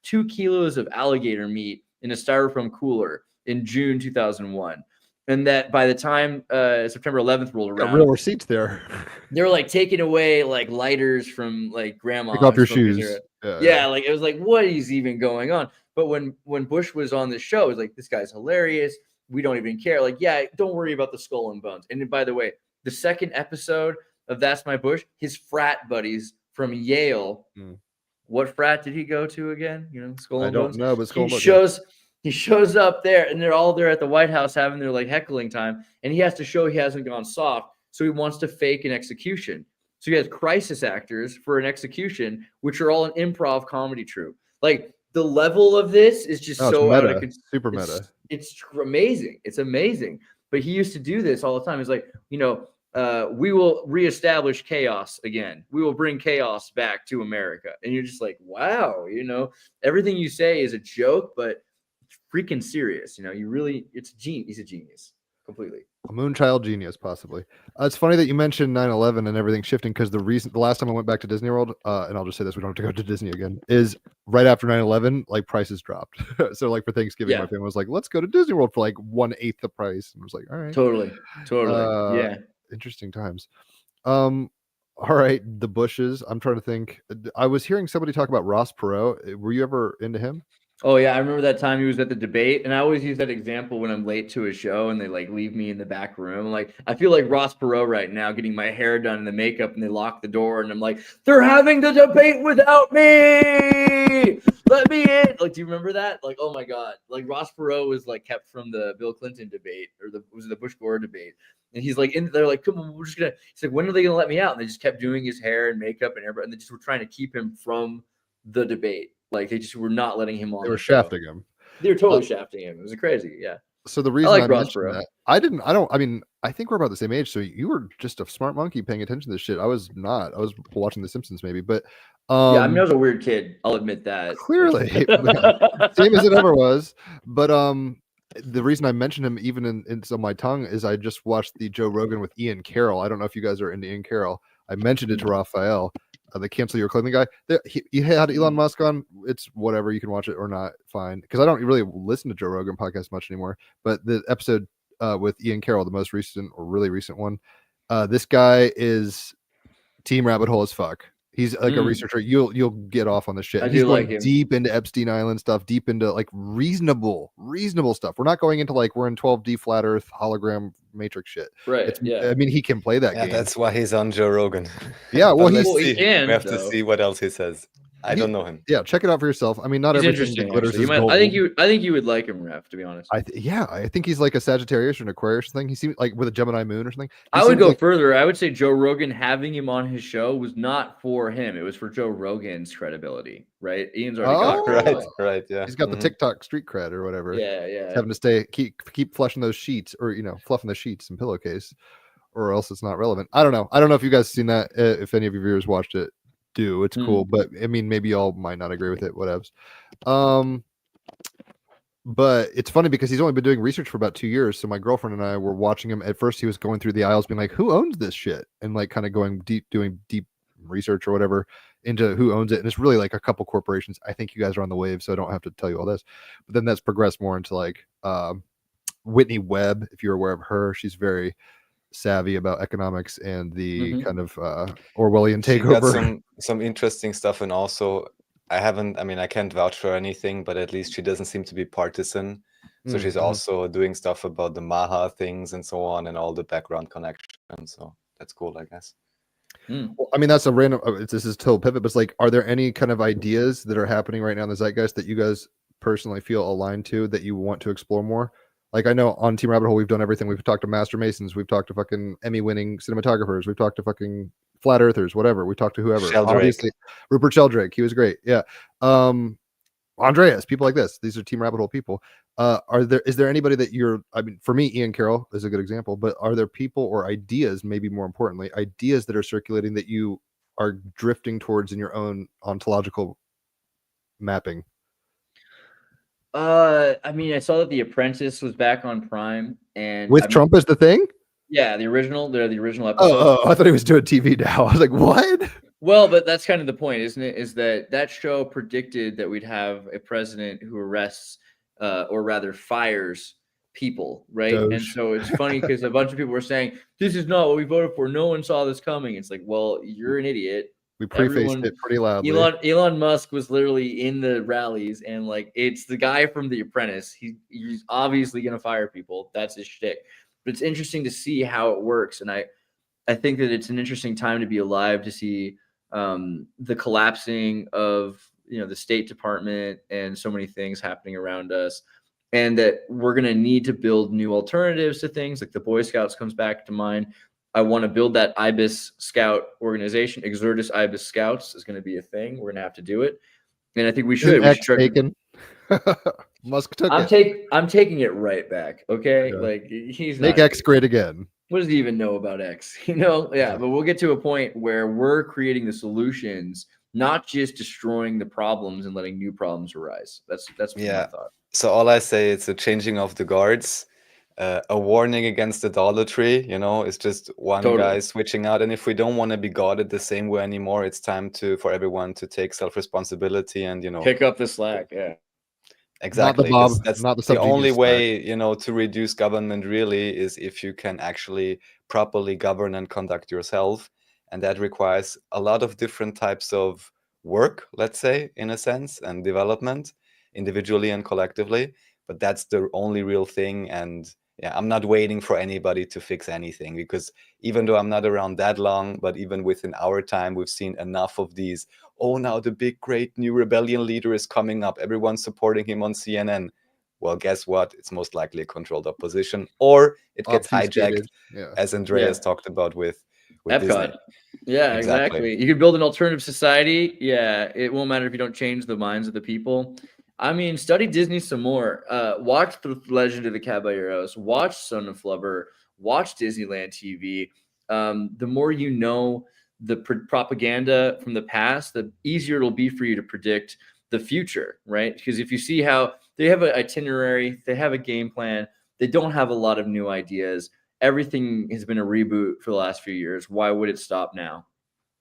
2 kilos of alligator meat in a styrofoam cooler in June 2001. And that by the time September 11th rolled Got around, real receipts there. they were like taking away like lighters from like grandma. Take off your smoking shoes. cigarette. Yeah, Yeah, like it was like, what is even going on? But when Bush was on the show, it was like, this guy's hilarious. We don't even care. Like, yeah, don't worry about the skull and bones. And by the way, the second episode of That's My Bush, his frat buddies from Yale. What frat did he go to again? You know, Skull and Bones. I don't know, but Skull and He Bones. he shows up there, and they're all there at the White House having their like heckling time, and he has to show he hasn't gone soft, so he wants to fake an execution. So he has crisis actors for an execution, which are all an improv comedy troupe. Like, the level of this is just Oh, so it's out meta. of control. Super meta. It's amazing. It's amazing. But he used to do this all the time. He's like, we will reestablish chaos again. We will bring chaos back to America. And you're just like, wow, everything you say is a joke, but it's freaking serious. He's a genius completely. A moonchild genius, possibly. It's funny that you mentioned 9/11 and everything shifting, because the last time I went back to Disney World, and I'll just say this, we don't have to go to Disney again, is right after 9/11, like prices dropped. So like for Thanksgiving, my family was like, let's go to Disney World for like 1/8 the price. And I was like, all right. Totally. Yeah. Interesting times. All right. The Bushes. I'm trying to think. I was hearing somebody talk about Ross Perot. Were you ever into him? Oh yeah, I remember that time he was at the debate, and I always use that example when I'm late to a show and they like leave me in the back room. Like, I feel like Ross Perot right now, getting my hair done and the makeup, and they lock the door, and I'm like, they're having the debate without me. Let me in. Like, do you remember that? Like, oh my God. Like, Ross Perot was like kept from the Bill Clinton debate, or the Bush Gore debate. And he's like, they're like, come on, he's like, when are they gonna let me out? And they just kept doing his hair and makeup and everything, and they just were trying to keep him from the debate. Like, they just were not letting him on. They were shafting him. They were totally shafting him. It was crazy. Yeah. So the reason I like I Ross mentioned Perot. that, I think we're about the same age. So you were just a smart monkey paying attention to this shit. I was not. I was watching The Simpsons maybe, but yeah, I mean, I was a weird kid. I'll admit that. Clearly, same as it ever was. But the reason I mentioned him even in on my tongue is I just watched the Joe Rogan with Ian Carroll. I don't know if you guys are into Ian Carroll. I mentioned it to Raphael. The cancel your clothing guy. He had Elon Musk on. It's whatever. You can watch it or not. Fine. Because I don't really listen to Joe Rogan podcast much anymore. But the episode with Ian Carroll, the most recent or really recent one, this guy is team rabbit hole as fuck. He's like a researcher. You'll get off on this shit. He's going deep into Epstein Island stuff, deep into like reasonable stuff. We're not going into like we're in 12D flat Earth hologram matrix shit. Right. I mean, he can play that game. That's why he's on Joe Rogan. Yeah. Well, we have though. to see what else he says. I don't know him. Yeah, check it out for yourself. I mean, not He's everything that glitters is gold. I think you would like him, Ref, to be honest. I think he's like a Sagittarius or an Aquarius thing. He seems like with a Gemini moon or something. I would go further. I would say Joe Rogan having him on his show was not for him. It was for Joe Rogan's credibility, right? Ian's already got right, yeah. He's got the TikTok street cred or whatever. Yeah. He's having to keep flushing those sheets or fluffing the sheets and pillowcase, or else it's not relevant. I don't know. I don't know if you guys have seen that. If any of your viewers watched it. It's cool, but I mean, maybe y'all might not agree with it. Whatevs. But it's funny because he's only been doing research for about 2 years. So my girlfriend and I were watching him. At first, he was going through the aisles, being like, "Who owns this shit?" and like kind of going deep, doing deep research or whatever into who owns it. And it's really like a couple corporations. I think you guys are on the wave, so I don't have to tell you all this. But then that's progressed more into like Whitney Webb. If you're aware of her, she's very savvy about economics and the kind of Orwellian takeover. Got some interesting stuff, and also I haven't. I mean, I can't vouch for anything, but at least she doesn't seem to be partisan. So she's also doing stuff about the Maha things and so on, and all the background connections. So that's cool, I guess. Well, I mean, that's a random. This is total pivot, but it's like, are there any kind of ideas that are happening right now in the zeitgeist that you guys personally feel aligned to that you want to explore more? Like, I know on Team Rabbit Hole, we've done everything. We've talked to Master Masons, we've talked to fucking Emmy-winning cinematographers, we've talked to fucking flat earthers, whatever. We talked to whoever. Sheldrake. Obviously, Rupert Sheldrake, he was great. Yeah. Andreas, people like this. These are Team Rabbit Hole people. Is there anybody that you're, I mean, for me, Ian Carroll is a good example, but are there people or ideas, maybe more importantly, ideas that are circulating that you are drifting towards in your own ontological mapping? I mean, I saw that The Apprentice was back on Prime, and With Trump as the thing? Yeah, the original episode. Oh, I thought he was doing TV now. I was like, what? Well, but that's kind of the point, isn't it? Is that show predicted that we'd have a president who arrests, or rather fires people, right? Doge. And so it's funny because a bunch of people were saying, this is not what we voted for. No one saw this coming. It's like, well, you're an idiot. We prefaced it pretty loudly. Elon Musk was literally in the rallies, and like, it's the guy from The Apprentice. He's obviously going to fire people. That's his shtick. But it's interesting to see how it works. And I think that it's an interesting time to be alive, to see the collapsing of, the State Department and so many things happening around us, and that we're going to need to build new alternatives to things. Like the Boy Scouts comes back to mind. I want to build that IBIS Scout organization. Xirtus IBIS Scouts is going to be a thing. We're going to have to do it, and I think we should. Taken. Musk took it. I'm taking it right back. Okay, yeah. Like he's make not, X great again. What does he even know about X? Yeah. But we'll get to a point where we're creating the solutions, not just destroying the problems and letting new problems arise. That's my thought. So all I say, it's a changing of the guards, a warning against idolatry. It's just one guy switching out. And if we don't want to be guarded the same way anymore, it's time for everyone to take self-responsibility and pick up the slack. Yeah. Exactly. That's not the only way, to reduce government really is if you can actually properly govern and conduct yourself. And that requires a lot of different types of work, let's say, in a sense, and development individually and collectively. But that's the only real thing. And yeah, I'm not waiting for anybody to fix anything, because even though I'm not around that long, but even within our time, we've seen enough of these. Oh, now the big, great new rebellion leader is coming up. Everyone's supporting him on CNN. Well, guess what? It's most likely a controlled opposition, or it gets hijacked, as Andreas talked about with Epcot. Disney. Yeah, exactly. You could build an alternative society. Yeah, it won't matter if you don't change the minds of the people. I mean, study Disney some more. Watch The Legend of the Caballeros. Watch Son of Flubber. Watch Disneyland TV. The more you know the propaganda from the past, the easier it'll be for you to predict the future, right? Because if you see how they have an itinerary, they have a game plan, they don't have a lot of new ideas. Everything has been a reboot for the last few years. Why would it stop now?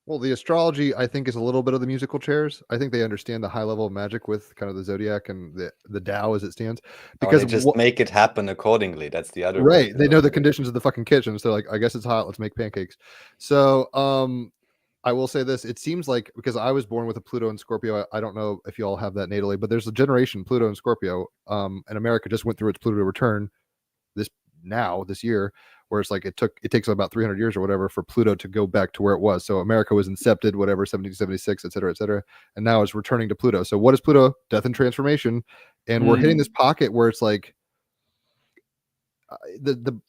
Well, the astrology, I think, is a little bit of the musical chairs. I think they understand the high level of magic with kind of the zodiac and the Tao as it stands. Because they just make it happen accordingly. That's the other right. They know the conditions of the fucking kitchen. So like, I guess it's hot. Let's make pancakes. So I will say this. It seems like, because I was born with a Pluto and Scorpio, I don't know if you all have that natally, but there's a generation Pluto and Scorpio. And America just went through its Pluto return this year, where it's like it takes about 300 years or whatever for Pluto to go back to where it was. So America was incepted, whatever, 1776, et cetera, and now it's returning to Pluto. So what is Pluto? Death and transformation. And we're hitting this pocket where it's like the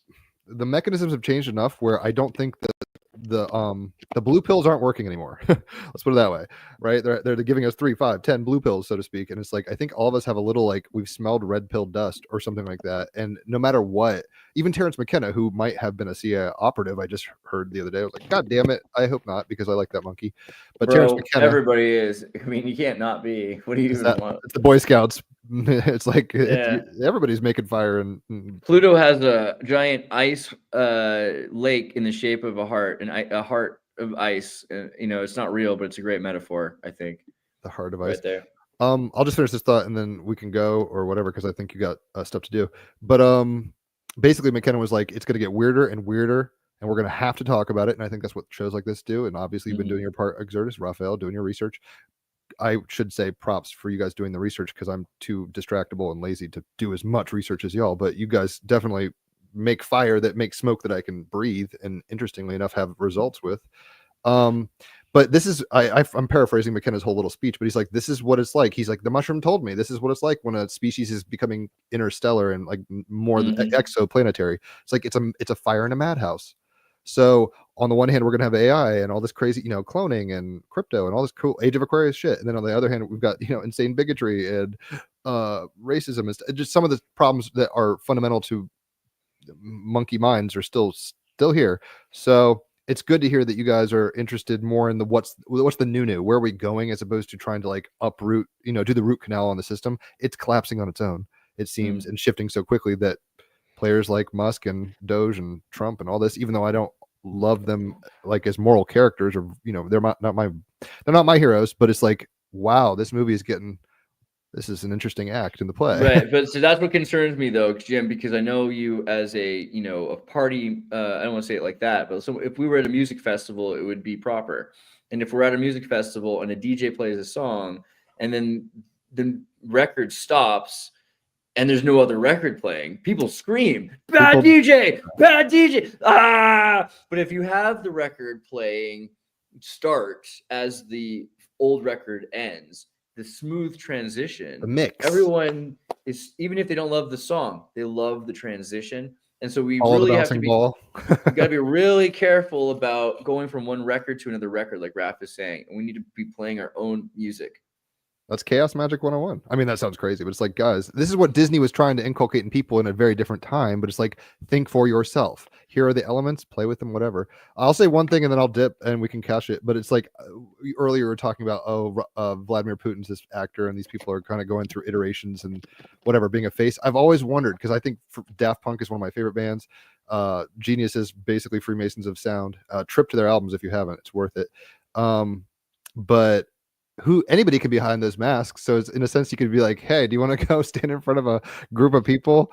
mechanisms have changed enough where I don't think that the blue pills aren't working anymore. Let's put it that way, right? They're giving us 3, 5, 10 blue pills, so to speak. And it's like, I think all of us have a little, like, we've smelled red pill dust or something like that. And no matter what, even Terrence McKenna, who might have been a CIA operative, I just heard the other day, I was like, God damn it, I hope not, because I like that monkey. But Terrence McKenna, everybody is. I mean, you can't not be. What do you even want? It's the Boy Scouts. It's like everybody's making fire. And Pluto has a giant ice lake in the shape of a heart, and a heart of ice. It's not real, but it's a great metaphor, I think. The heart of ice. Right there. I'll just finish this thought and then we can go or whatever, because I think you got stuff to do. But basically McKenna was like, it's going to get weirder and weirder, and we're going to have to talk about it. And I think that's what shows like this do. And obviously you've been doing your part, Xirtus, Raphael, doing your research. I should say props for you guys doing the research, because I'm too distractible and lazy to do as much research as y'all. But you guys definitely make fire that makes smoke that I can breathe, and interestingly enough, have results with. But this is I'm paraphrasing McKenna's whole little speech, but he's like, this is what it's like. He's like, the mushroom told me this is what it's like when a species is becoming interstellar and like more than exoplanetary. It's like it's a fire in a madhouse. So on the one hand, we're gonna have AI and all this crazy, cloning and crypto and all this cool Age of Aquarius shit, and then on the other hand, we've got insane bigotry and racism and just some of the problems that are fundamental to monkey minds are still here. So it's good to hear that you guys are interested more in the what's the new, where are we going, as opposed to trying to like uproot, do the root canal on the system. It's collapsing on its own, it seems, and shifting so quickly that players like Musk and Doge and Trump and all this, even though I don't love them like as moral characters, or they're not my heroes, but it's like, wow, this is an interesting act in the play. Right, but so that's what concerns me though, Jim, because I know you as a a party. I don't want to say it like that, but so if we were at a music festival, it would be proper. And if we're at a music festival and a DJ plays a song, and then the record stops, and there's no other record playing, people scream, "Bad DJ, bad DJ!" Ah! But if you have the record playing start as the old record ends, the smooth transition, the mix, everyone is, even if they don't love the song, they love the transition. And so we all really have to be, we got to be really careful about going from one record to another record, like Raph is saying, and we need to be playing our own music. That's Chaos Magic 101. I mean, that sounds crazy, but it's like, guys, this is what Disney was trying to inculcate in people in a very different time. But it's like, think for yourself. Here are the elements, play with them, whatever. I'll say one thing and then I'll dip and we can cash it. But it's like, earlier we were talking about, Vladimir Putin's this actor, and these people are kind of going through iterations and whatever, being a face. I've always wondered, because I think Daft Punk is one of my favorite bands. Genius is basically Freemasons of sound. Trip to their albums if you haven't, it's worth it. But anybody could be behind those masks, so it's, in a sense, you could be like, hey, do you want to go stand in front of a group of people,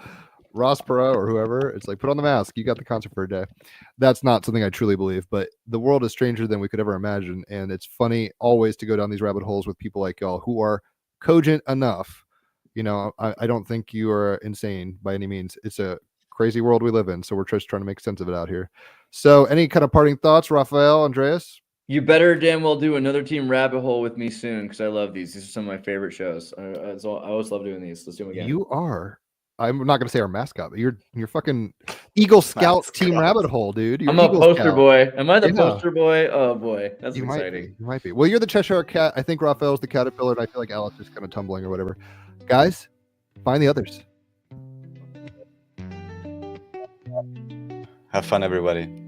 Ross Perot or whoever? It's like, put on the mask, you got the concert for a day. That's not something I truly believe, but the world is stranger than we could ever imagine, and it's funny always to go down these rabbit holes with people like y'all who are cogent enough. I don't think you are insane by any means. It's a crazy world we live in, so we're just trying to make sense of it out here. So any kind of parting thoughts, Raphael, Andreas? You better damn well do another Team Rabbit Hole with me soon, because I love these. These are some of my favorite shows. I always love doing these. Let's do them again. You are. I'm not going to say our mascot, but you're fucking Eagle Scout Team Rabbit Hole, dude. I'm a poster boy. Am I the poster boy? Oh boy, that's you exciting. You might be. Well, you're the Cheshire Cat. I think Raphael's the caterpillar, and I feel like Alex is kind of tumbling or whatever. Guys, find the others. Have fun, everybody.